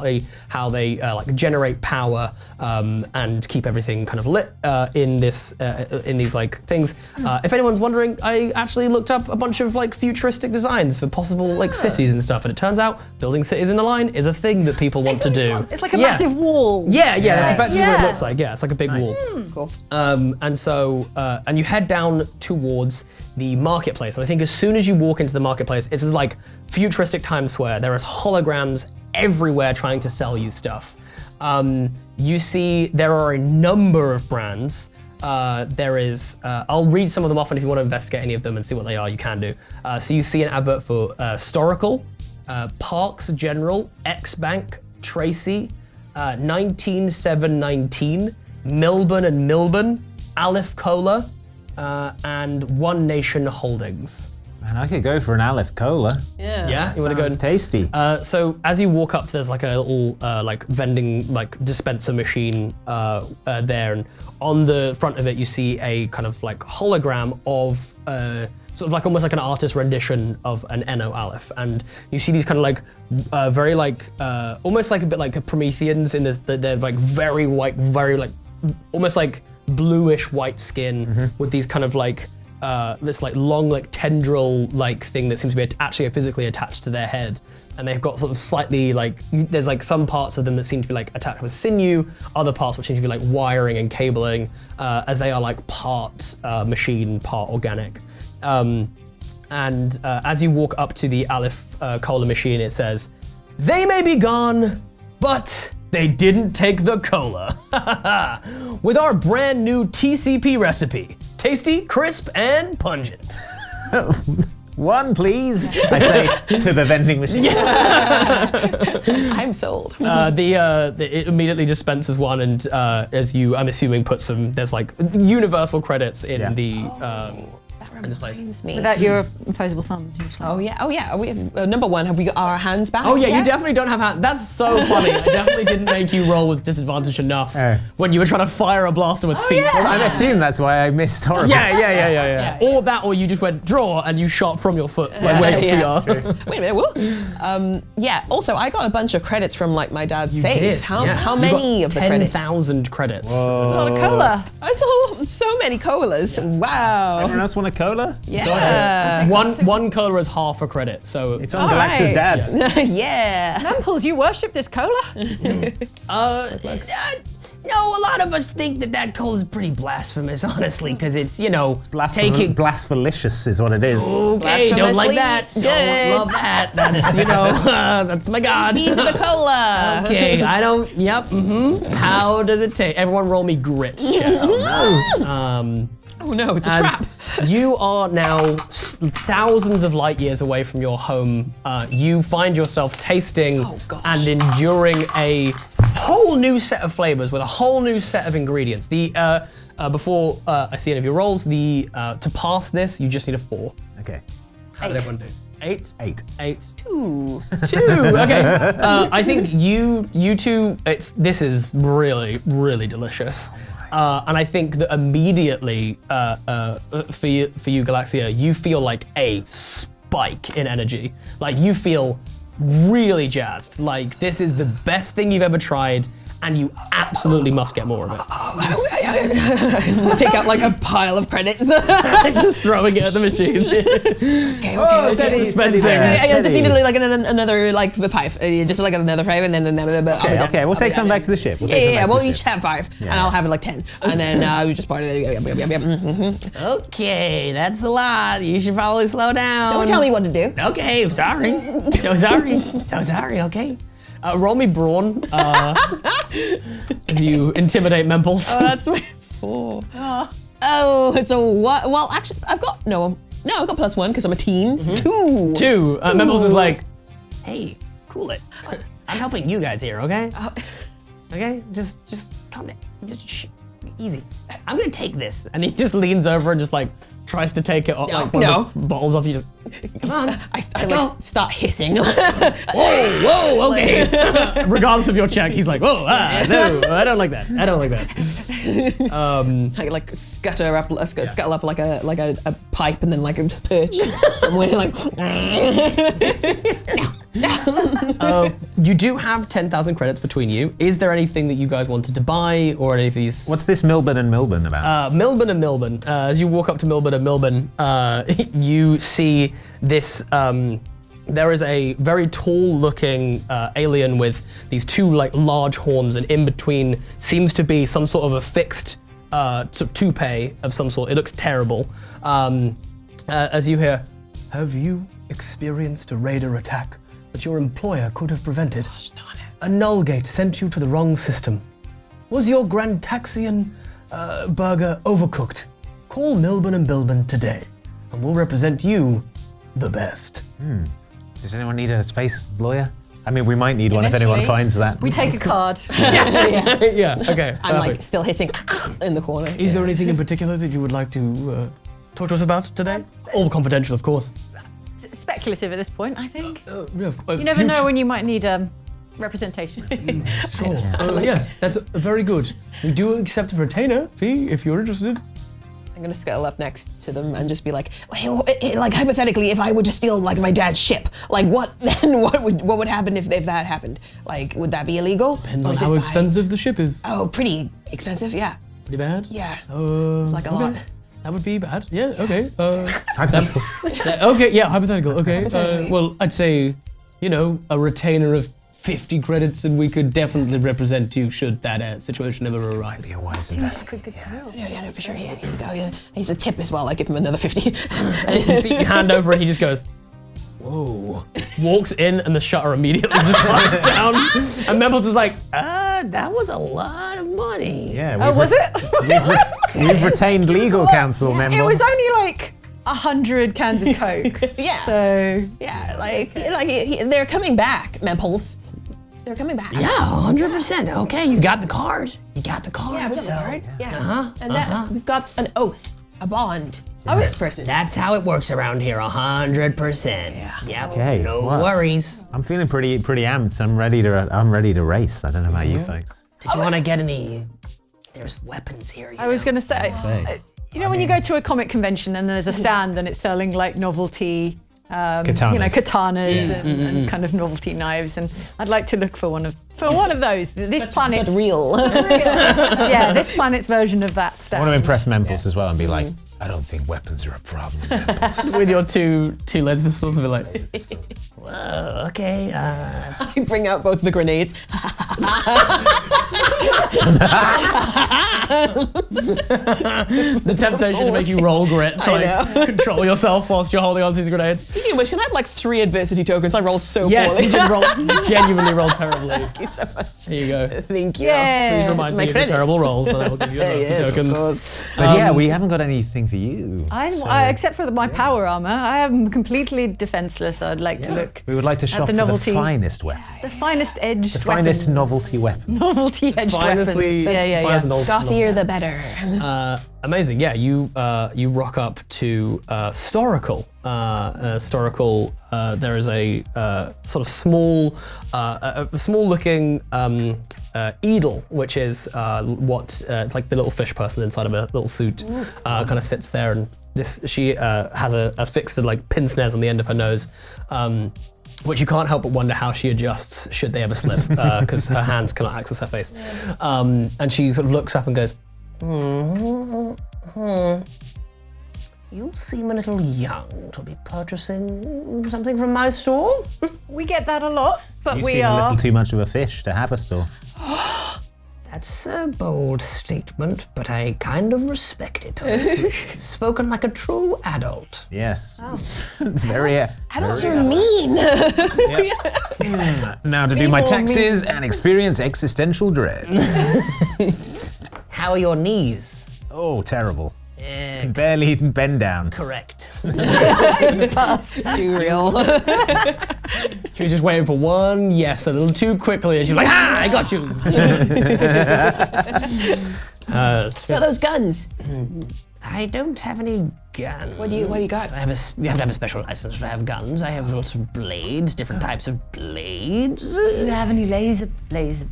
how they like generate power and keep everything kind of lit in these like things. If anyone's wondering, I actually looked up a bunch of like futuristic designs for possible like cities and stuff, and it turns out building cities in a line is a thing that people want to do. It's like a massive wall. Yeah, that's effectively what it Yeah. looks like. Yeah, it's like a big wall. cool. And so, and you head down towards the marketplace. And I think as soon as you walk into the marketplace, it's this like futuristic Times Square. There is holograms everywhere trying to sell you stuff. You see there are a number of brands. There is, I'll read some of them off, and if you want to investigate any of them and see what they are, you can do. So you see an advert for Storacle, Parks General, X-Bank, Tracy, 19719, Milburn and Milburn, Aleph Cola, and One Nation Holdings. Man, I could go for an Aleph Cola. Yeah, you want to go? It's tasty. So as you walk up, there's like a little like vending like dispenser machine there, and on the front of it you see a kind of like hologram of sort of like almost like an artist rendition of an Eno Aleph, and you see these kind of like very like almost like a bit like a Prometheans in this that they're like very white, very like almost like bluish white skin with these kind of like this like long like tendril like thing that seems to be actually physically attached to their head, and they've got sort of slightly like there's like some parts of them that seem to be like attached with sinew, other parts which seem to be like wiring and cabling, as they are like part machine, part organic. As you walk up to the Aleph Cola machine, it says, "They may be gone, but they didn't take the cola." With our brand new TCP recipe. Tasty, crisp, and pungent. One, please, I say to the vending machine. I'm sold. It immediately dispenses one, and as you, I'm assuming, put some, there's like universal credits in in this place. Me. Without your opposable thumbs. Oh yeah. We, number one, have we got our hands back? Oh yeah, yet? you definitely don't have hands. That's so funny. I definitely didn't make you roll with disadvantage enough when you were trying to fire a blaster with feet. Well, I assume that's why I missed horribly. Yeah. Or that, or you just went draw and you shot from your foot, like where your feet are. Wait a minute, what? Yeah, also I got a bunch of credits from like my dad's You safe. did, How yeah. many of the credits? 10,000 credits. Not a cola. I saw so many colas. Wow. Everyone else want a cola? Yeah. One cola is half a credit, so It's on Galax's dad. Yeah. Memples, you worship this cola? No, a lot of us think that cola is pretty blasphemous, honestly, because it's, taking. Blasphemous is what it is. Okay, don't like that. Good. Don't love that. That's, that's my god. These are the cola. Okay, I don't, How does it taste? Everyone roll me grit check. Oh no, it's a trap. You are now thousands of light years away from your home. You find yourself tasting and enduring a whole new set of flavors with a whole new set of ingredients. Before I see any of your rolls, to pass this, you just need a 4. Okay. How did everyone do? 8? 8. 8. 2. 2. Okay. I think you two. This is really, really delicious. And I think that immediately for you, Galaxia, you feel like a spike in energy. Like you feel really jazzed. Like this is the best thing you've ever tried, and you absolutely must get more of it. Take out like a pile of credits. Just throwing it at the machine. Okay. It's just dispensing. I just needed like another like 5. Just like another 5, and then another. Okay, we'll take some back to the ship. We'll each have 5, and I'll have like 10, and then we just part of it. Okay, that's a lot. You should probably slow down. Don't tell me what to do. Okay, I'm sorry. So sorry, okay. Roll me brawn as you intimidate Memples. Oh, that's my 4. Oh, it's a what? Well, actually, I've got I've got +1 because I'm a teen. 2. 2. Memples is like, hey, cool it. I'm helping you guys here, okay? Okay, just calm down. Just easy. I'm gonna take this, and he just leans over and just like tries to take it off, like one of the bottles off you. Just come on. I start hissing. Whoa, okay. Regardless of your check, he's like, whoa, no, I don't like that. I like scuttle up like a pipe and then like a perch somewhere like. You do have 10,000 credits between you. Is there anything that you guys wanted to buy or any of these? What's this Milburn and Milburn about? Milburn and Milburn. As you walk up to Milburn and Milburn, you see this. There is a very tall-looking alien with these 2 like large horns, and in between seems to be some sort of a fixed toupee of some sort. It looks terrible. As you hear, have you experienced a raider attack that your employer could have prevented? Gosh, darn it. A null gate sent you to the wrong system. Was your Grantaxian burger overcooked? Call Milburn and Bilburn today, and we'll represent you the best. Does anyone need a space lawyer? I mean, we might need one if anyone Eventually. finds that. We take a card. Yeah, okay. I'm like perfect. still hissing in the corner. Is there anything in particular that you would like to talk to us about today? All confidential, of course. It's speculative at this point, I think. You You never know when you might need representation. Sure. Yes, that's very good. We do accept a retainer fee if you're interested. I'm gonna scuttle up next to them and just be like, hey, like hypothetically, if I were to steal like my dad's ship, like what then? What would happen if that happened? Like, would that be illegal? Depends Or on is it how fine? expensive the ship is. Oh, pretty expensive. Yeah. Pretty bad? Yeah. It's like a lot. That would be bad. Yeah, okay. Hypothetical. Okay, yeah, hypothetical. Okay. Hypothetically. Well, I'd say, a retainer of 50 credits and we could definitely represent you should that situation ever arise. Be a wise Seems investment. like a good deal. Yeah, no, for sure. Yeah, here you go. Yeah. He's a tip as well. I give him another 50. You see your hand over and he just goes, whoa. Walks in and the shutter immediately just slides down. And Memples is like, that was a lot of money. Yeah. Oh, was it? We've retained legal counsel, members. It was only like 100 cans of Coke. Yeah. So Yeah, they're coming back, Memples. They're coming back. Yeah, 100%. Okay, you got the card. You got the card. Yeah, we got so the card. Yeah. And that we've got an oath, a bond. Oh, This person. That's how it works around here, 100%. Yeah. Okay, No well. worries. I'm feeling pretty amped. I'm ready to race. I don't know about you folks. Did you want to get any? There's weapons here. I was going to say, when you go to a comic convention and there's a stand and it's selling like novelty, Katanas. katanas and kind of novelty knives, and I'd like to look for one of those. This planet's But real. yeah, this planet's version of that I stand. want to impress Memples as well and be like, I don't think weapons are a problem, Memples. With your two lead pistols, and be like, whoa, okay. I bring out both the grenades. The temptation to make you roll grit to I control yourself whilst you're holding on to these grenades. Speaking of which, can I have like 3 adversity tokens? I rolled so Yes, poorly. you did roll. You genuinely rolled terribly. Thank you so much. Here you go. Thank you. Yeah. Please remind My me of your credits. terrible rolls, and I will give you adversity Yes, of tokens. course. But yeah, we haven't got anything for you. Except for my power armor, I am completely defenseless. I'd like to look We would like to shop the for novelty. the finest weapon. the finest edged, The finest weapons. novelty weapon. novelty edged weapons. Finestly, Yeah. Gothier the better. Amazing. Yeah, you rock up to Storacle. Storacle. There is a sort of small looking Edel, which is it's like the little fish person inside of a little suit, kind of sits there, and she has a fixed like pin snares on the end of her nose. Which you can't help but wonder how she adjusts should they ever slip, because her hands cannot access her face. And she sort of looks up and goes, You seem a little young to be purchasing something from my store. We get that a lot, but You we seem a are. little too much of a fish to have a store. That's a bold statement, but I kind of respect it. Spoken like a true adult. Yes. Very. Adults are mean. Now to do my People taxes and experience existential dread. How are your knees? Oh, terrible. Can barely even bend down. Correct. Too real. She was just waiting for one yes a little too quickly, and she's like, I got you. So those guns. I don't have any guns. What do you got? You have to have a special license to have guns. I have lots of blades, different types of blades. Do you have any laser blades?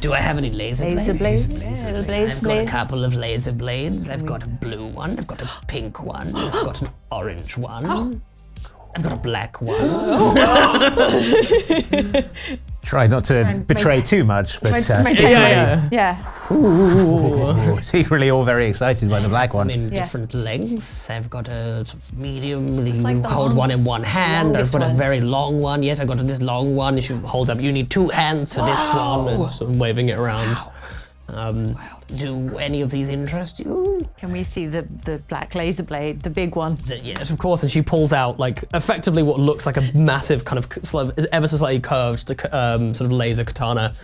Do I have any laser Laser blades? blades? I've got a couple of laser blades. I've got a blue one. I've got a pink one. I've got an orange one. I've got a black one. Try not to betray too much, but Yeah. secretly all very excited by the black one. In different lengths. I've got a sort of medium. You like the hold one in one hand. I've longest got a one. very long one. Yes, I've got this long one. She holds up. You need 2 hands for this one. And sort of waving it around. Do any of these interest you? Can we see the black laser blade, the big one? Yes, of course. And she pulls out like effectively what looks like a massive kind of ever so slightly curved sort of laser katana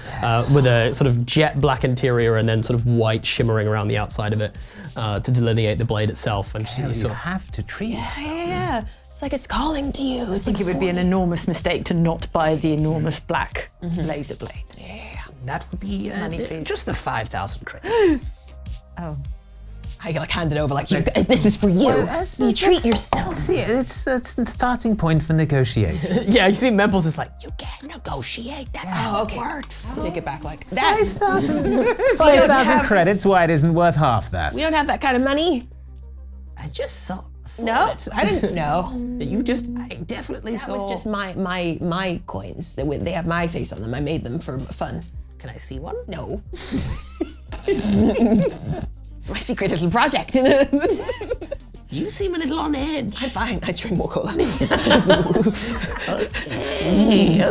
with a sort of jet black interior and then sort of white shimmering around the outside of it to delineate the blade itself. And she sort of have to treat yourself. Yeah. It's like it's calling to you. I think it would be an enormous mistake to not buy the enormous black laser blade. that would be please. just the 5,000 credits. Oh. I like hand it over like, this is for you. You treat yourself. See, it's a starting point for negotiation. Yeah, you see Memples is like, you can't negotiate, that's how it works. Take it back like, that's... 5,000 credits, why it isn't worth half that. We don't have that kind of money. I just saw No, it. I didn't know. I definitely That saw. was just my coins. They have my face on them. I made them for fun. Can I see one? No. It's my secret little project. You seem a little on edge. I'm fine. I drink more cola.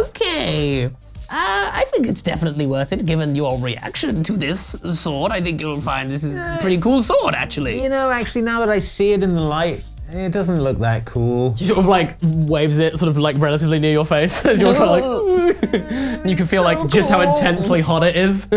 Okay. I think it's definitely worth it, given your reaction to this sword. I think you'll find this is a pretty cool sword, actually. You know, actually, now that I see it in the light, it doesn't look that cool. She sort of like waves it sort of like relatively near your face as you're trying to like, and you can feel like just how intensely hot it is.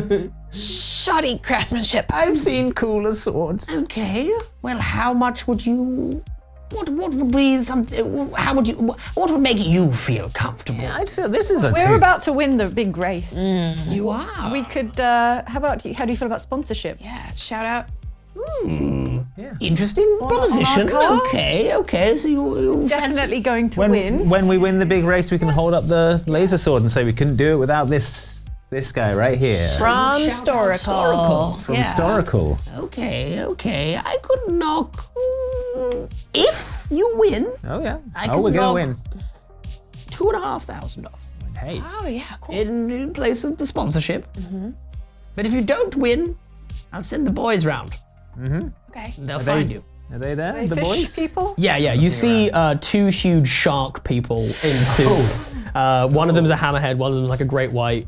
Shoddy craftsmanship. I've seen cooler swords. Okay. Well, how much would you? What would be something? How would you? What would make you feel comfortable? I'd feel this is a We're about to win the big race. You are. We could, how do you feel about sponsorship? Yeah, shout out. Interesting proposition. on our car? Okay. So you Definitely going to win. When we win the big race, we can hold up the laser sword and say we couldn't do it without this guy right here. From Storacle. From Storacle. Okay. I could knock. If you win, Oh yeah. I we're could gonna knock win. 2,500 off Hey. Oh yeah, cool. in place of the sponsorship. But if you don't win, I'll send the boys round. Okay. They'll find you. Are they there? Hey, the fish boys? people? Yeah. You see two huge shark people in suits. One of them's a hammerhead, one of them's like a great white.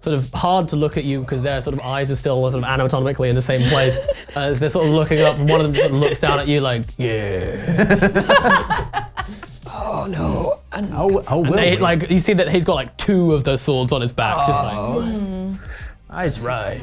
Sort of hard to look at you because their sort of eyes are still sort of anatomically in the same place. As they're sort of looking up, and one of them sort of looks down at you like, yeah. Oh no. Like you see that he's got like two of those swords on his back, just like. That's right.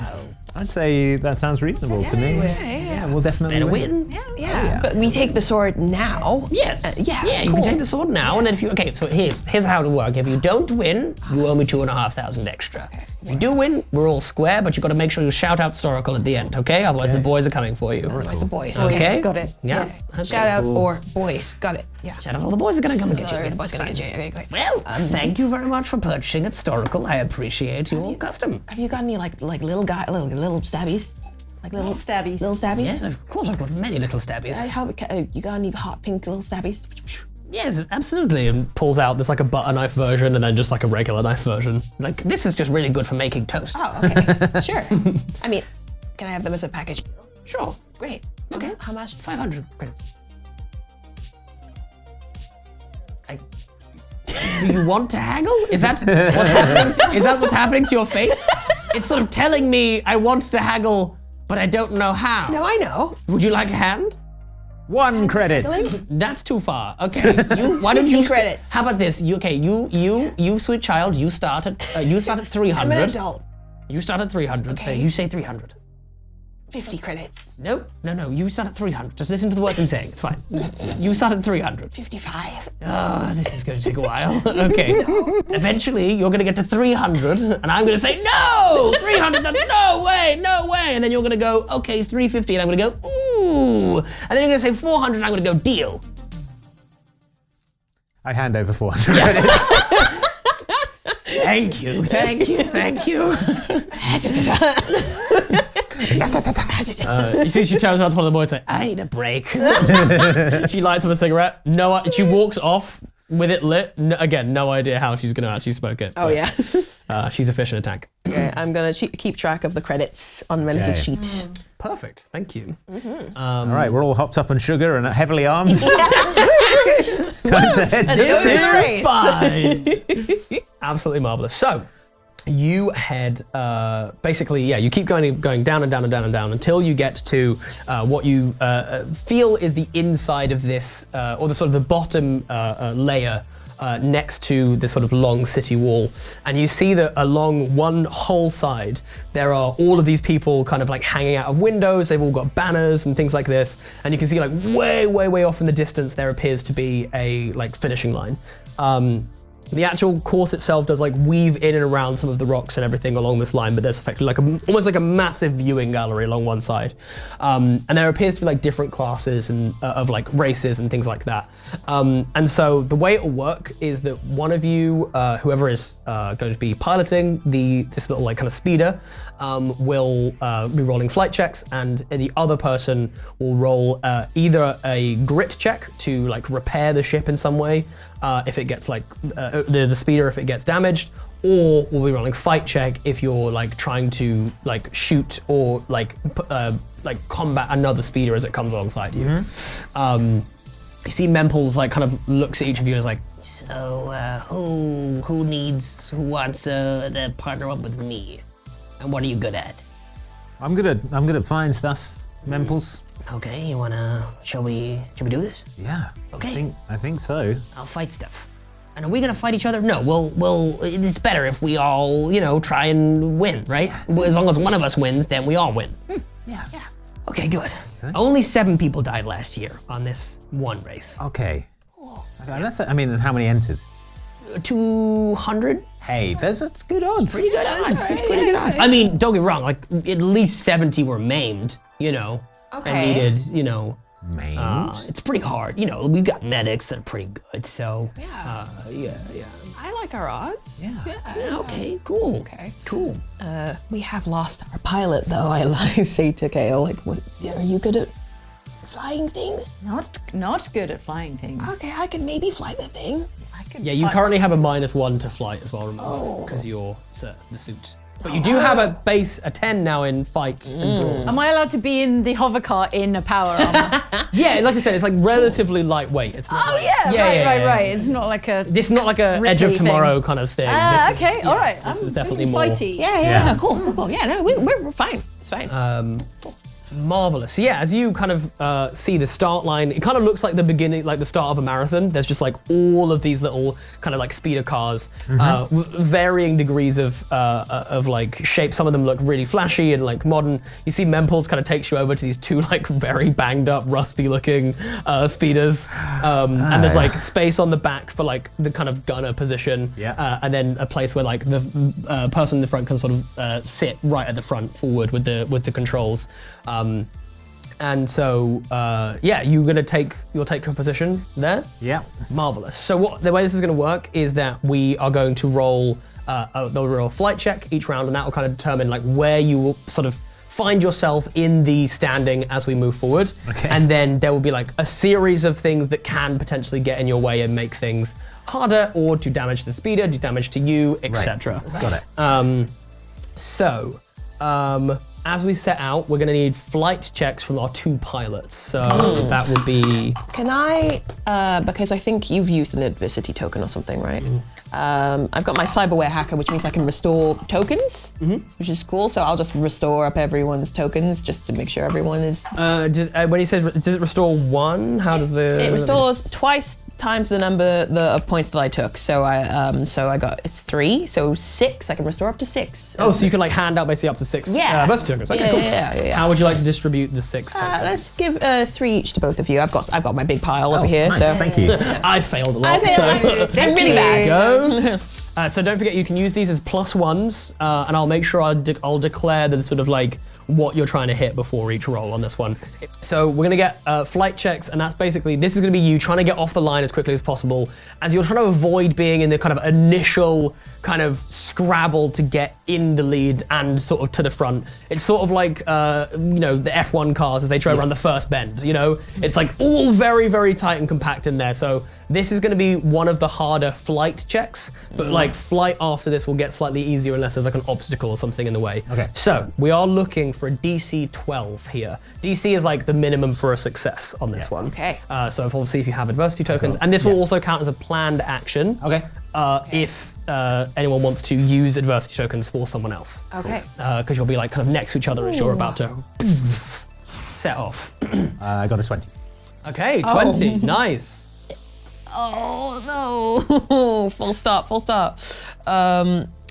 I'd say that sounds reasonable to me. Yeah. We'll definitely Better win. win. Yeah. But we take the sword now. Yes. Yeah, You cool. can take the sword now, and then if you so here's how it'll work. If you don't win, you owe me 2,500 extra. If you do win, we're all square, but you got to make sure you shout out Storacle at the end, okay? Otherwise, the boys are coming for you. Otherwise the boys. Okay. Got it. Yeah. Yes. Okay. Shout out or boys. Got it. Yeah. Shout out, all the boys are gonna come and get Sorry, you. the boys gonna get you. Okay, great. Well, thank you very much for purchasing at Storacle. I appreciate your custom. Have you got any like little stabbies? Like little stabbies. Little stabbies? Yes, of course, I've got many little stabbies. You got any hot pink little stabbies? Yes, absolutely. And pulls out this like a butter knife version and then just like a regular knife version. Like, this is just really good for making toast. Oh, okay. Sure. I mean, can I have them as a package? Sure. Great. Okay. How much? 500 credits. Do you want to haggle? Is that what's happening? Is that what's happening to your face? It's sort of telling me I want to haggle, but I don't know how. No, I know. Would you like a hand? 1 credit. That's too far. Okay. Why don't you 50 credits. How about this? You sweet child. You start at 300. I'm an adult. You start at 300. So you say 300. 50 credits. Nope. No. You start at 300. Just listen to the words I'm saying. It's fine. You start at 300. 55. Oh, this is going to take a while. Okay. Eventually, you're going to get to 300, and I'm going to say, no! 300, no way! And then you're going to go, okay, 350, and I'm going to go, ooh! And then you're going to say 400, and I'm going to go, deal. I hand over 400 credits. Thank you. You see, she turns around to one of the boys and says, I need a break. She lights up a cigarette. No, she walks off with it lit. Again, no idea how she's going to actually smoke it. Oh, yeah. She's a fish in a tank. Okay, I'm going to keep track of the credits on my little Okay. sheet. Perfect. Thank you. All right, we're all hopped up on sugar and heavily armed. Time to head to This the is fine. Absolutely marvelous. So, you head, basically, you keep going down and down and down and down until you get to what you feel is the inside of this, or the sort of the bottom layer next to this sort of long city wall. And you see that along one whole side, there are all of these people kind of like hanging out of windows. They've all got banners and things like this. And you can see like way off in the distance, there appears to be a like finishing line. The actual course itself does like weave in and around some of the rocks and everything along this line, but there's effectively like almost like a massive viewing gallery along one side. And there appears to be like different classes and of like races and things like that. And so the way it'll work is that one of you, whoever is going to be piloting this little like kind of speeder, will be rolling flight checks, and the other person will roll either a grit check to like repair the ship in some way, if it gets like the speeder if it gets damaged, or we'll be rolling fight check if you're like trying to like shoot or like combat another speeder as it comes alongside you. You see Memples like kind of looks at each of you and is like, so who wants to partner up with me, and what are you good at? I'm good at flying stuff, Memples. Okay, you wanna, shall we do this? Yeah. Okay. I think so. I'll fight stuff. And are we gonna fight each other? No, we'll it's better if we all, try and win, right? As long as one of us wins, then we all win. Yeah. Okay, good. So? Only 7 people died last year on this one race. Okay. And how many entered? 200? Hey, that's good odds. Pretty good odds. It's pretty good odds. I mean, don't get me wrong, like at least 70 were maimed, Okay. and needed, Maimed? it's pretty hard. We've got medics that are pretty good, so yeah. I like our odds. Yeah. Okay, cool. Okay. Cool. We have lost our pilot, though. I say to Kale, like, what? Are you good at flying things? Not good at flying things. Okay, I could maybe fly the thing. Yeah, you currently have a -1 to flight as well, remember, because you're the suit. But you do have a 10 now in fight and brawn. Am I allowed to be in the hover car in a power armor? Yeah, like I said, it's like relatively lightweight. It's not like, right. It's not like a. This is not like a Edge of Ripley Tomorrow kind of thing. Okay, all right. This is I'm definitely feeling more fighty. Yeah. Cool. Yeah, no, we're fine. It's fine. marvelous. So yeah, as you kind of see the start line, it kind of looks like the beginning, like the start of a marathon. There's just like all of these little kind of like speeder cars, varying degrees of like shape. Some of them look really flashy and like modern. You see Memples kind of takes you over to these two like very banged up, rusty looking speeders. And there's like space on the back for like the kind of gunner position. Yeah. And then a place where like the person in the front can sort of sit right at the front forward with the controls. And so, yeah, you'll take your position there. Yeah. Marvelous. So the way this is going to work is that we are going to roll a flight check each round, and that will kind of determine like where you will sort of find yourself in the standing as we move forward. Okay. And then there will be like a series of things that can potentially get in your way and make things harder, or do damage to the speeder, do damage to you, etc. Right. Got it. As we set out, we're going to need flight checks from our two pilots. So that would be... Can I, because I think you've used an adversity token or something, right? I've got my cyberware hacker, which means I can restore tokens, which is cool. So I'll just restore up everyone's tokens just to make sure everyone is... when he says, does it restore one? How does the... It restores twice times the number of points that I took. So I got, it's 3, so 6. I can restore up to 6. Oh, so you can like hand out basically up to 6 adversity tokens. Okay, cool. Yeah. How would you like to distribute the 6 tokens? Let's give 3 each to both of you. I've got my big pile over here. Nice, So thank you. I failed a lot. I'm really bad. Go. So don't forget, you can use these as +1s, and I'll make sure I'll declare the sort of like what you're trying to hit before each roll on this one. So we're gonna get flight checks, and that's basically, this is gonna be you trying to get off the line as quickly as possible, as you're trying to avoid being in the kind of initial kind of scrabble to get in the lead and sort of to the front. It's sort of like, the F1 cars as they try around the first bend, It's like all very, very tight and compact in there. So this is gonna be one of the harder flight checks, but like flight after this will get slightly easier unless there's like an obstacle or something in the way. Okay. So we are looking for a DC 12 here. DC is like the minimum for a success on this one. Okay. So obviously if you have adversity tokens, and this will also count as a planned action. Okay. If anyone wants to use adversity tokens for someone else. Okay. Because you'll be like kind of next to each other as you're about to set off. I got a 20. Okay, 20. Nice. Oh no! Full stop.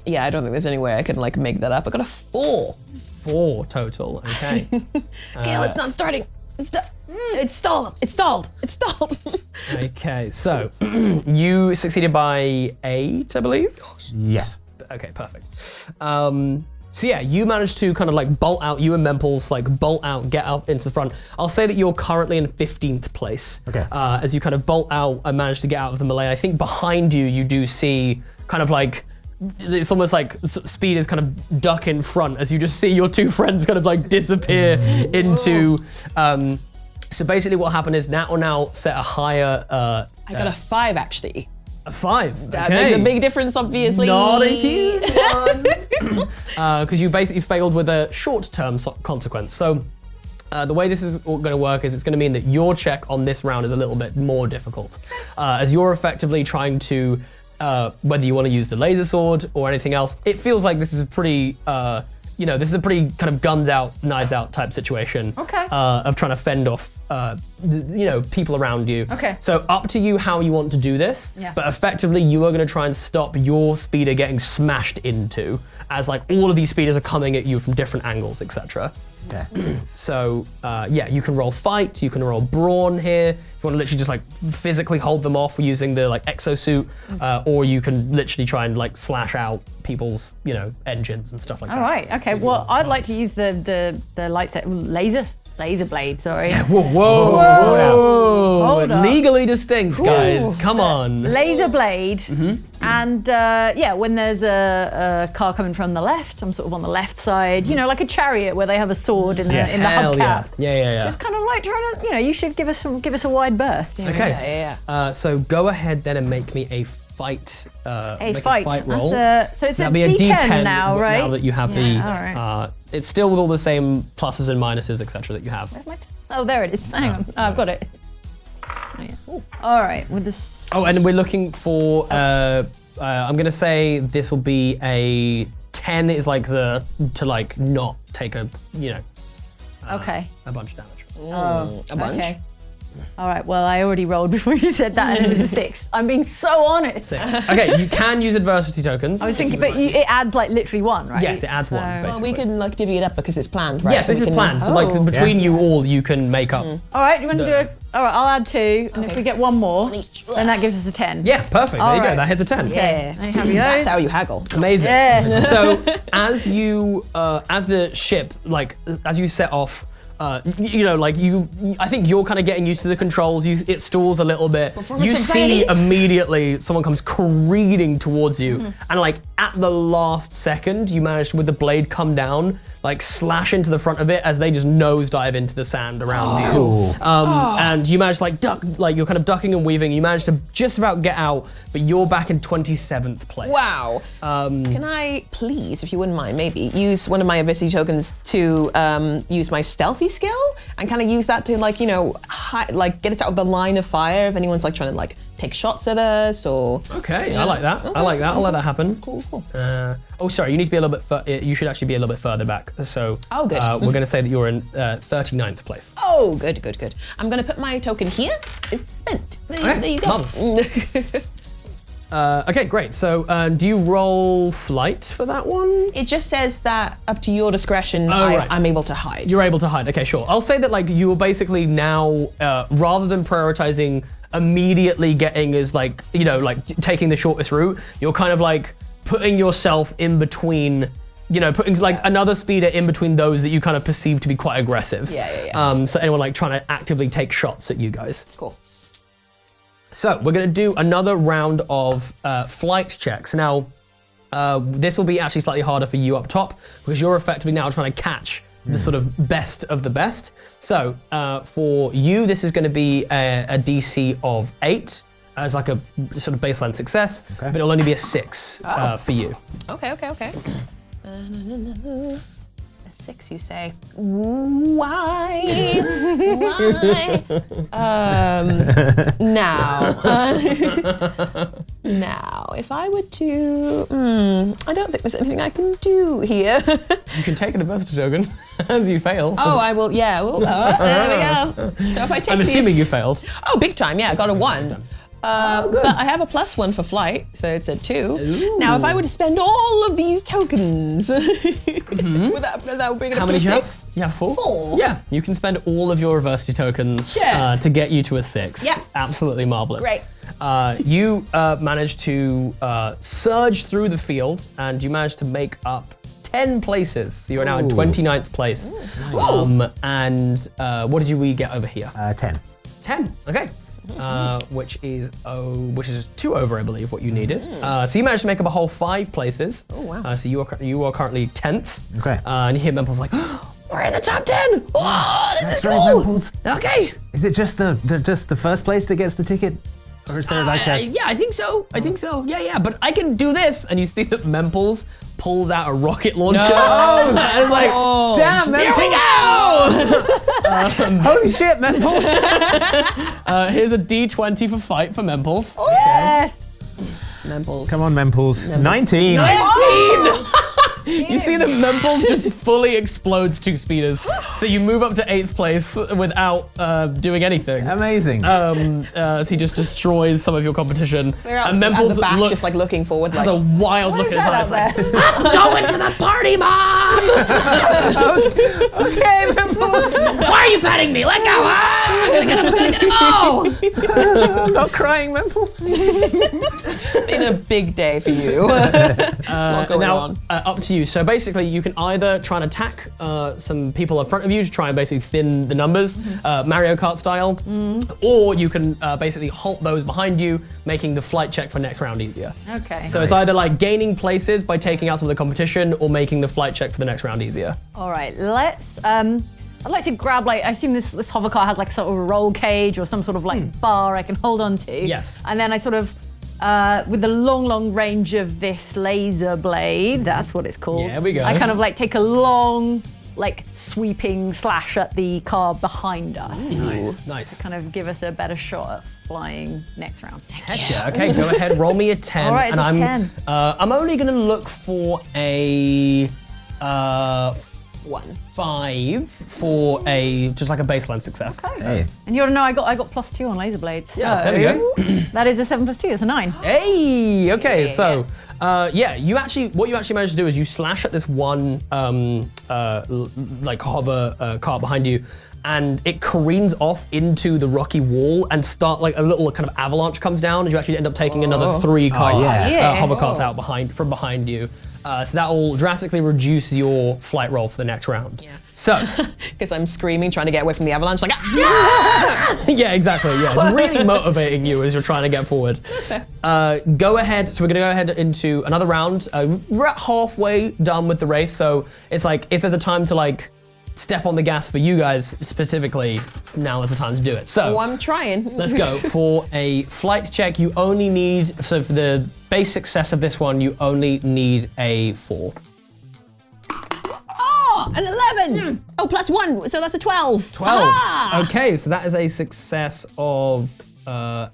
Yeah, I don't think there's any way I can like make that up. I got a 4. 4 total. Okay. Gale, it's not starting. It's stalled. Okay, so you succeeded by 8, I believe. Yes. Okay, perfect. So yeah, you managed to kind of like bolt out, you and Memples like bolt out, get up into the front. I'll say that you're currently in 15th place. Okay. As you kind of bolt out and manage to get out of the melee. I think behind you, you do see kind of like, it's almost like Speed is kind of duck in front as you just see your 2 friends kind of like disappear into, so basically what happened is Nat will now set a higher, I got a 5 actually. a 5. That okay. makes a big difference, obviously. Not a huge one. Because you basically failed with a short-term consequence. So the way this is going to work is it's going to mean that your check on this round is a little bit more difficult. As you're effectively trying to, whether you want to use the laser sword or anything else, it feels like this is a pretty, this is a pretty kind of guns out, knives out type situation. Okay. Of trying to fend off, people around you. Okay. So up to you how you want to do this, Yeah. but effectively you are going to try and stop your speeder getting smashed into, as like all of these speeders are coming at you from different angles, etc. Okay. So you can roll fight, you can roll brawn here. If you want to literally just like physically hold them off using the like exosuit, or you can literally try and like slash out people's engines and stuff like that. All right. Okay. Well, I'd like to use the laser blade. Sorry. Whoa! Hold up. Legally distinct, guys. Come on. Laser blade. And when there's a car coming from the left, I'm sort of on the left side. Like a chariot where they have a sword in the Hell hubcap. yeah. Just kind of like trying to, you should give us a wide berth. Okay. So go ahead then and make me a fight. Make fight. A fight roll. So it's that'll a be a D10 now, right? Now that you have the, all right. it's still with all the same pluses and minuses, etc. that you have. Oh, there it is. Hang on. Oh, I've got it. Oh, yeah. All right. With this. Oh, and we're looking for. I'm gonna say this will be a 10. Is like to not take a Okay. a bunch of damage. A bunch. Okay. All right. Well, I already rolled before you said that, and it was a 6. I'm being so honest. 6. Okay, you can use adversity tokens. I was thinking, but it adds like literally 1, right? Yes, it adds 1. So- Well, we can like divvy it up because it's planned, right? Yes, So this we is can- planned. So like between you all, you can make up. All right. You want to do it? All right. I'll add 2, and if Okay. we get 1 more, each. then that gives us a 10. Yeah, perfect. There All you go. right. That hits a 10. Yeah. I have yours. That's how you haggle. Amazing. Yes. So as you, as the ship, as you set off, I think you're kind of getting used to the controls. It stalls a little bit. You see immediately someone comes careening towards you, and like at the last second, you manage with the blade come down, like slash into the front of it as they just nosedive into the sand around you. Cool. And you manage to like duck, like you're kind of ducking and weaving. You manage to just about get out, but you're back in 27th place. Wow. Can I please, if you wouldn't mind, maybe use one of my adversity tokens to use my stealthy skill and kind of use that to get us out of the line of fire if anyone's like trying to like take shots at us or. Okay, I like that. I like that. I'll let that happen. Cool. Sorry, you need to be a little bit. You should actually be a little bit further back. So. Oh, good. We're going to say that you're in 39th place. Oh, good. I'm gonna put my token here. It's spent. There you go. Marvelous. Okay, great. So, do you roll flight for that one? It just says that up to your discretion, right. I'm able to hide. You're able to hide. Okay, sure. I'll say that like you are basically now, rather than prioritizing immediately getting as taking the shortest route, you're kind of like putting yourself in between. Putting like another speeder in between those that you kind of perceive to be quite aggressive. Yeah. So anyone like trying to actively take shots at you guys. Cool. So we're going to do another round of flight checks. Now, this will be actually slightly harder for you up top because you're effectively now trying to catch the sort of best of the best. So for you, this is going to be a DC of 8 as like a sort of baseline success, but it'll only be a 6 for you. Okay. A 6, you say. Why? Now, if I were to, I don't think there's anything I can do here. You can take an adversity token as you fail. Oh, I will. Yeah. Well, there we go. So if I take I'm assuming you failed. Oh, big time. Yeah, I got a 1. But I have a +1 for flight, so it's a 2. Ooh. Now, if I were to spend all of these tokens, would that would bring it How up many to do you 6? have? Yeah, 4. 4. Yeah, you can spend all of your adversity tokens Yeah. to get you to a 6. Yeah. Absolutely marvelous. Great. You managed to surge through the field, and you managed to make up 10 places. So you are now in 29th place. And what did we get over here? 10. 10. Okay. Which is 2 over, I believe, what you needed. So you managed to make up a whole 5 places. Oh wow! So you are currently 10th. Okay. And you hear Memples like, we're in the top 10. Oh, this is great, cool. Memples. Okay. Is it just the first place that gets the ticket? Or is there like a... Yeah, I think so. I think so. Yeah. But I can do this. And you see that Memples pulls out a rocket launcher. No. And it's like, Damn, here Memples! we go! Holy shit, Memples! Here's a D20 for fight for Memples. Yes. Memples. Come on, Memples. 19. 19! You see that Memples just fully explodes 2 speeders. So you move up to 8th place without doing anything. Amazing. So he just destroys some of your competition. We're out And at Memples the back, looks, just like looking forward. has Like, a wild look in his eyes. Like, There? I'm going to the party, Mom! Okay, Memples. Why are you petting me? Let go! Ah, I'm gonna get him! Oh! I'm not crying, Memples. been a big day for you. What's going Now, on? up to you. So basically, you can either try and attack some people in front of you to try and basically thin the numbers, Mario Kart style, or you can basically halt those behind you, making the flight check for next round easier. Okay. So it's either like gaining places by taking out some of the competition, or making the flight check for the next round easier. All right, let's. I'd like to grab, like, I assume this hover car has like sort of a roll cage or some sort of like bar I can hold on to. Yes. And then I sort of, with the long range of this laser blade, that's what it's called. Yeah, we go. I kind of like take a long, like sweeping slash at the car behind us. Nice. Kind of give us a better shot at flying next round. Heck yeah. Okay, go ahead, roll me a 10. All right, it's and a I'm, 10. I'm only gonna look for a 5 for a just like a baseline success. Okay. Hey. And you ought to know I got +2 on laser blades. So Yeah, there we go. that is a 7 + 2, it's a 9. Hey, okay, so what you actually managed to do is you slash at this one like hover car behind you, and it careens off into the rocky wall and start like a little kind of avalanche comes down, and you actually end up taking another 3 car hover carts out from behind you. So that will drastically reduce your flight roll for the next round. Yeah. So, Because I'm screaming, trying to get away from the avalanche, like, yeah, exactly. Yeah, it's really motivating you as you're trying to get forward. That's fair. Go ahead. So we're gonna go ahead into another round. We're at halfway done with the race, so it's like if there's a time to like step on the gas for you guys specifically, now is the time to do it. So Oh, I'm trying. let's go for a flight check. You only need, so for the base success of this one, you only need a 4. Oh, an 11. Oh, +1, so that's a 12. 12. Ah! Okay, so that is a success of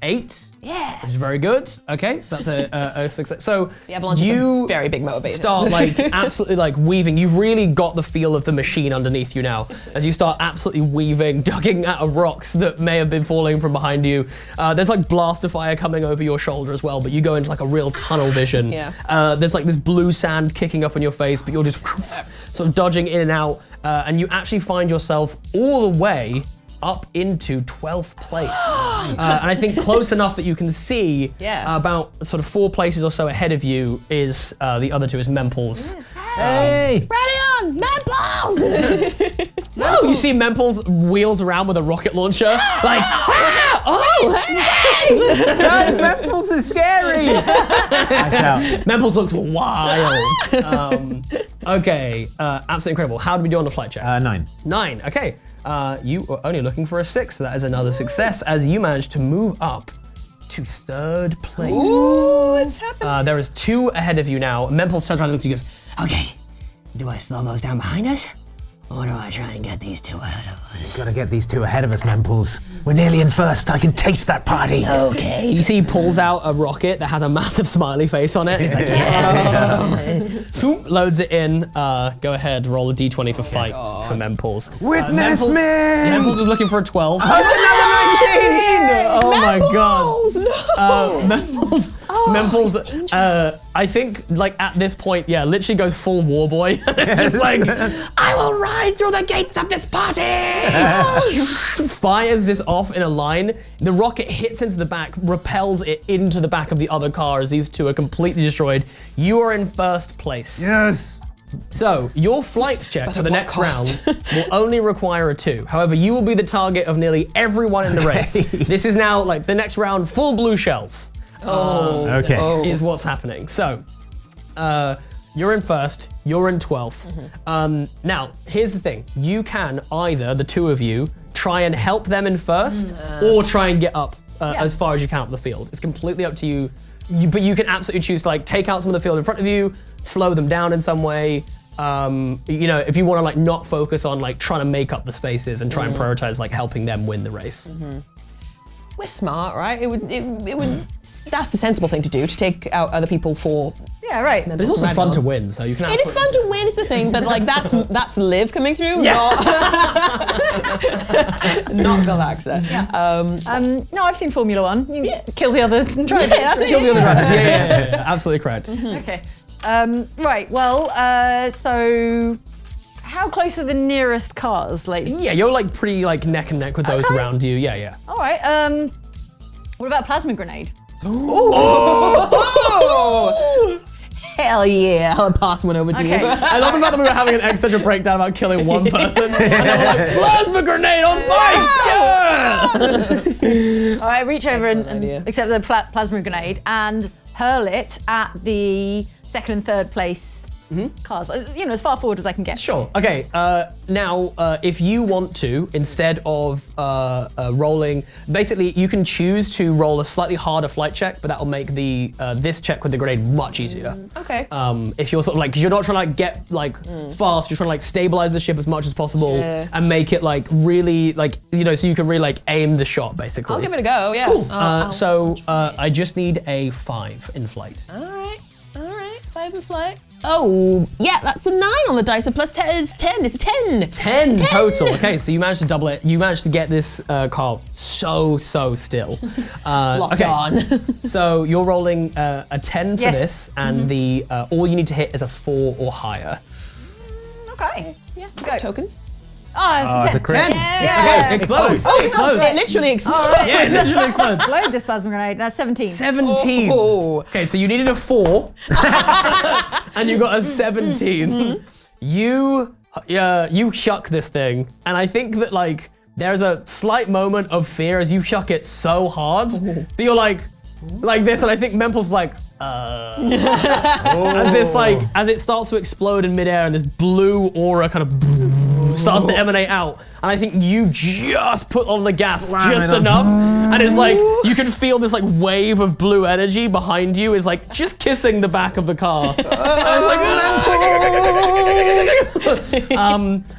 8. Yeah. Which is very good. Okay, so that's a success. So The avalanche is you a very big motivator. start like absolutely like weaving. You've really got the feel of the machine underneath you now as you start absolutely weaving, ducking out of rocks that may have been falling from behind you. There's like blaster fire coming over your shoulder as well, but you go into like a real tunnel vision. Yeah. There's like this blue sand kicking up in your face, but you're just sort of dodging in and out, and you actually find yourself all the way up into 12th place. And I think close enough that you can see about sort of 4 places or so ahead of you is the other 2 is Memples. Hey! Ready on, Memples! No, you see Memples wheels around with a rocket launcher, like, oh, hey! Guys, Memples is scary! Watch out. Memples looks wild. Okay, absolutely incredible. How did we do on the flight check? 9. 9, okay. You are only looking for a 6, so that is another success as you manage to move up to 3rd place. Ooh, it's happening. There is 2 ahead of you now. Memples turns around and looks at you and goes, okay, do I slow those down behind us? Or do I try and get these two ahead of us? Gotta get these two ahead of us, Memples. We're nearly in first. I can taste that party. Okay. You see he pulls out a rocket that has a massive smiley face on it. He's like, Phoom, loads it in. Go ahead, roll a d20 for fight for Memples. Witness me! Memples was looking for a 12. Oh my god. No. Memples, I think, like, at this point, yeah, literally goes full war boy. Just like, I will ride through the gates of this party! Fires this off in a line. The rocket hits into the back, repels it into the back of the other car as these two are completely destroyed. You are in first place. Yes! So, your flight check for the next round will only require a 2. However, you will be the target of nearly everyone in the race. This is now, like, the next round, full blue shells. Okay. Is what's happening. So, you're in first, you're in 12th. Now, here's the thing. You can either, the two of you, try and help them in first, or try and get up as far as you can up the field. It's completely up to you. But you can absolutely choose to like take out some of the field in front of you, slow them down in some way. You know, if you want to like not focus on like trying to make up the spaces and try and prioritize like helping them win the race. We're smart, right? It would. That's the sensible thing to do, to take out other people for. Yeah, right. But it's also fun to win, so you can. It is fun to win, is the thing, but like that's Liv coming through, not Galaxa. No, I've seen Formula One. You kill the other and try that's it. kill the other. Yeah, absolutely correct. Okay. Right. Well. So, how close are the nearest cars? Like. Yeah, you're like pretty like neck and neck with those around you. Yeah. All right. What about plasma grenade? Hell yeah! I'll pass one over to you. I love the fact that we were having an existential breakdown about killing one person, and then we're like, plasma grenade on bikes! Yeah! All right, reach over and idea. accept the plasma grenade and hurl it at the second and third place cars. You know, as far forward as I can get. Sure. Okay. Now, if you want to, instead of rolling, basically you can choose to roll a slightly harder flight check, but that will make the this check with the grenade much easier. Okay. If you're sort of like, because you're not trying to like get like fast, you're trying to like stabilize the ship as much as possible and make it like really like, you know, so you can really like aim the shot basically. I'll give it a go. Yeah. Cool. I just need a 5 in flight. All right. 5 in flight. Oh, yeah, that's a 9 on the dice. A plus 10 is 10. It's a 10. 10 total. Okay, so you managed to double it. You managed to get this car so still. Locked on. So you're rolling a 10 for Yes. this, and the all you need to hit is a 4 or higher. Okay. Yeah. Let's go. Tokens. Oh, It's a crit. Yeah. Explodes. Oh, Explodes. it literally explodes. All right. Yeah, it literally explodes. Explode this plasma grenade. That's 17. 17. Oh. Okay, so you needed a 4, and you got a 17. You chuck this thing, and I think that like there's a slight moment of fear as you chuck it so hard that you're like this, and I think Memples like, as this like as it starts to explode in midair, and this blue aura kind of starts to emanate out, and I think you just put on the gas just enough, and it's like you can feel this like wave of blue energy behind you is like just kissing the back of the car.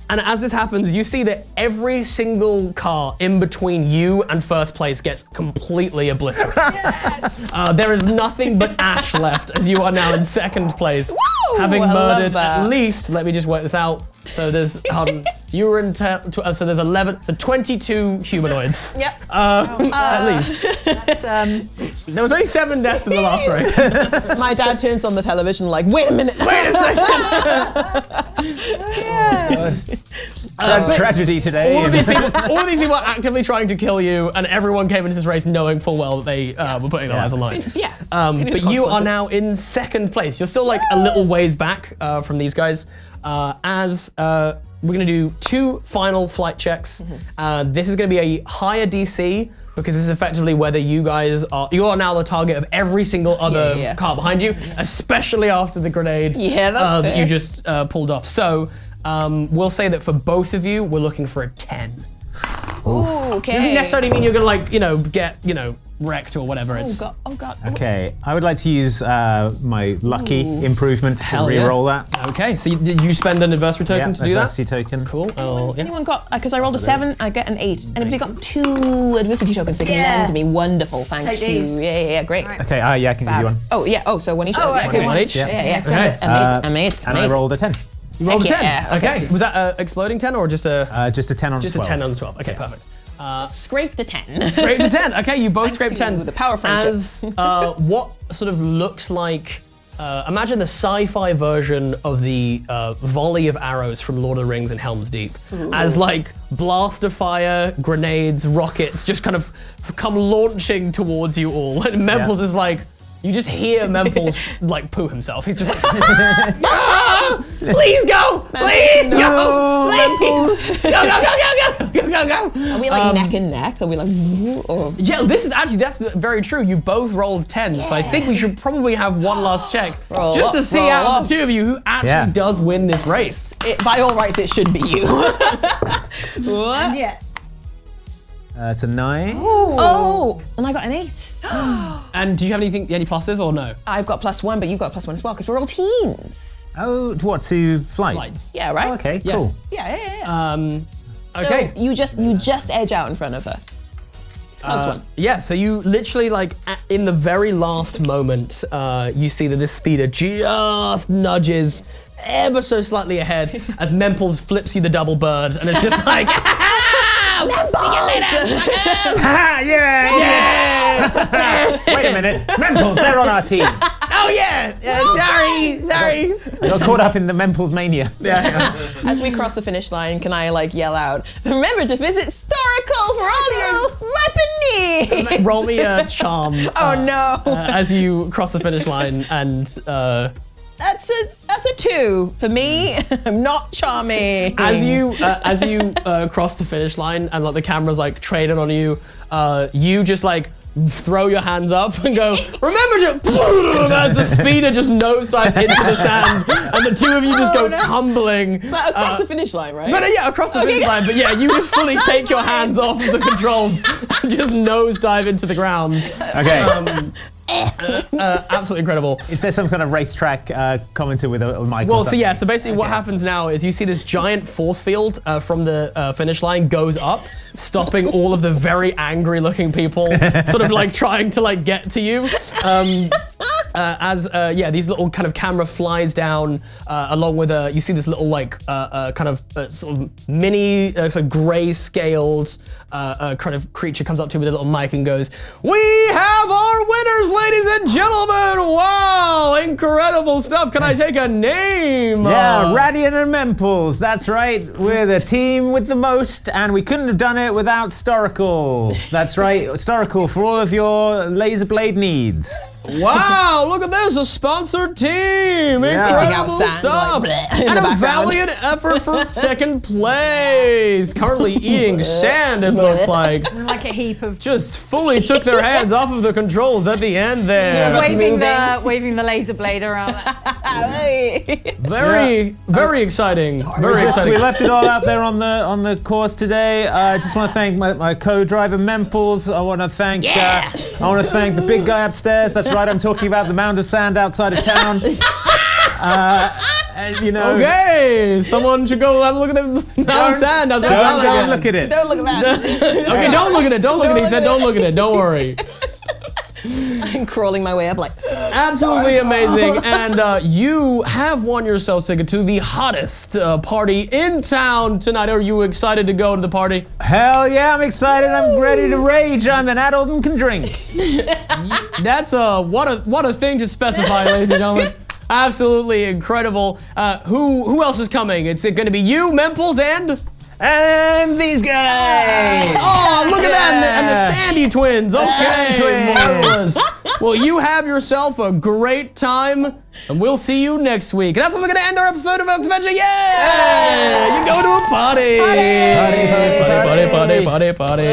And as this happens, you see that every single car in between you and first place gets completely obliterated. There is nothing but ash left as you are now in second place, having I love murdered that. at least, let me just work this out. So there's, you were in, so there's 11, so 22 humanoids. Yep. At least. There was only 7 deaths in the last race. My dad turns on the television like, wait a minute. Wait a second. Tragedy today. All of these people are actively trying to kill you, and everyone came into this race knowing full well that they were putting their lives on the line. Yeah. But you are now in second place. You're still like a little ways back from these guys. We're gonna do 2 final flight checks. This is gonna be a higher DC because this is effectively whether you guys are, you are now the target of every single other car behind you, especially after the grenade that's that fair. you just pulled off. So we'll say that for both of you, we're looking for a 10. Ooh, okay. Doesn't necessarily mean you're gonna like, get, wrecked or whatever. Oh god. Okay, I would like to use my lucky improvement to Hell yeah. re-roll that. Okay, so did you spend an adversity token to do that? Adversity token. Cool. Oh, yeah. Anyone got, because I rolled a 7, I get an 8. Anybody got 2 adversity tokens they can lend me? Wonderful, thank Take you. these. Yeah, great. Okay, yeah, I can give you one. Oh, yeah, so one each. Oh, yeah, okay, One each? Yeah, Okay. amazing. And I rolled a 10. You rolled a 10. Yeah, Okay. Was that an exploding 10 or just a Just a 10 on just 12. a 10 on the 12? Okay, perfect. Scraped a 10. Scraped a 10. Okay, you both Thanks scraped to 10s. the power of friendship. As what sort of looks like, imagine the sci-fi version of the volley of arrows from Lord of the Rings and Helm's Deep. As like blaster fire, grenades, rockets just kind of come launching towards you all. And Memples is like, you just hear Memples like poo himself. He's just like, "Ah, please go, please go, please go. Are we like neck and neck? Are we like, or? Yeah, that's very true. You both rolled 10, so I think we should probably have one last check Roll just up, to see roll out of up. the two of you who actually does win this race. By all rights, it should be you. What? Yeah. It's a 9. Oh, and I got an 8. And do you have any pluses or no? I've got +1, but you've got +1 as well, because we're all teens. Oh, what, to flight? Flights. Yeah, right? Oh, okay, cool. Yes. Yeah. Okay. So you just edge out in front of us. It's a close one. Yeah, so you literally like in the very last moment, you see that this speeder just nudges ever so slightly ahead as Memples flips you the double bird and it's just like, see you later, suckers! Ah, yeah! Wait a minute. Memples, they're on our team. Oh yeah! Sorry. I got caught up in the Memples mania. As we cross the finish line, can I like yell out, remember to visit Storacle for all your weapon needs? Roll me a charm. Oh no. As you cross the finish line and That's a 2 for me. I'm not charming. as you cross the finish line and like the camera's like training on you, you just like throw your hands up and go, remember to, as the speeder just nosedives into the sand and the two of you just go tumbling. But across the finish line, right? But yeah, across the finish line. But yeah, you just fully take your hands off of the controls and just nosedive into the ground. Okay. Absolutely incredible. Is there some kind of racetrack commenter with a mic? Well, so yeah, so basically what happens now is you see this giant force field from the finish line goes up, stopping all of the very angry looking people sort of like trying to like get to you. These little kind of camera flies down along with you see this little like kind of sort of mini sort of gray scaled kind of creature comes up to you with a little mic and goes, "We have our winners, ladies and gentlemen! Wow, incredible stuff! Can I take a name?" Yeah, Radian and Memples, that's right. We're the team with the most, and we couldn't have done it without Storacle. That's right, Storacle for all of your laser blade needs. Wow, look at this, a sponsored team! Yeah. Putting out Incredible sand, stuff! like, in And the a background. valiant effort for second place! Currently eating sand, it looks like. Like a heap of Just fully took their hands off of the controls at the end there. waving the laser blade around. Very exciting. Very We exciting. left it all out there on the course today. I just want to thank my co-driver Memples. I want to thank the big guy upstairs. That's right, I'm talking about the mound of sand outside of town. You know. Okay, someone should go have a look at the mountain sand. Don't look at it. Don't look at that. Okay, don't look at it. Don't look at it. He said, don't look at it. Don't worry. I'm crawling my way up like, Absolutely amazing. And you have won yourself ticket to the hottest party in town tonight. Are you excited to go to the party? Hell yeah, I'm excited. I'm ready to rage. I'm an adult and can drink. That's what a thing to specify, ladies and gentlemen. Absolutely incredible. Who else is coming? It's going to be you, Memples, And these guys. oh, look at that, and the Sandy twins. Okay, Sandy twins. marvelous. Well, you have yourself a great time And we'll see you next week. And that's when we're going to end our episode of Oxventure. Yeah! You go to a party. Party.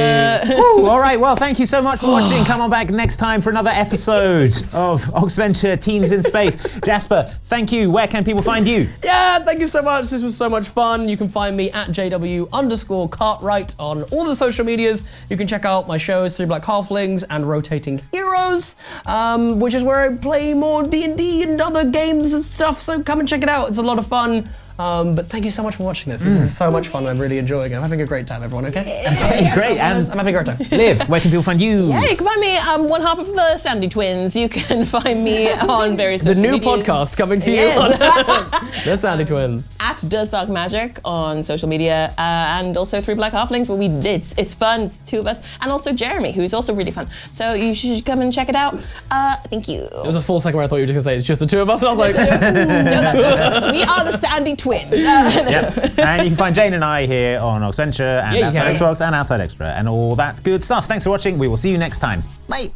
Woo, all right, well, thank you so much for watching. Come on back next time for another episode of Oxventure Teens in Space. Jasper, thank you. Where can people find you? Yeah, thank you so much. This was so much fun. You can find me at JW_Cartwright on all the social medias. You can check out my shows, Three Black Halflings and Rotating Heroes, which is where I play more D&D and other games and stuff, so come and check it out. It's a lot of fun. But thank you so much for watching this. This is so much fun. I'm really enjoying it. I'm having a great time, everyone, okay? Okay, great. And I'm having a great time. Liv, where can people find you? Yeah, you can find me one half of the Sandy Twins. You can find me on various social The new medias. podcast coming to you Yes. on the Sandy Twins. At Does Dark Magic on social media, and also Three Black Halflings, where it's fun. It's two of us, and also Jeremy, who's also really fun. So you should come and check it out. Thank you. There was a full second where I thought you were just going to say it's just the two of us, and I was like, No, that's we are the Sandy Twins. Yep. And you can find Jane and I here on Oxventure and you Outside can. Xbox and Outside Extra and all that good stuff. Thanks for watching. We will see you next time. Bye.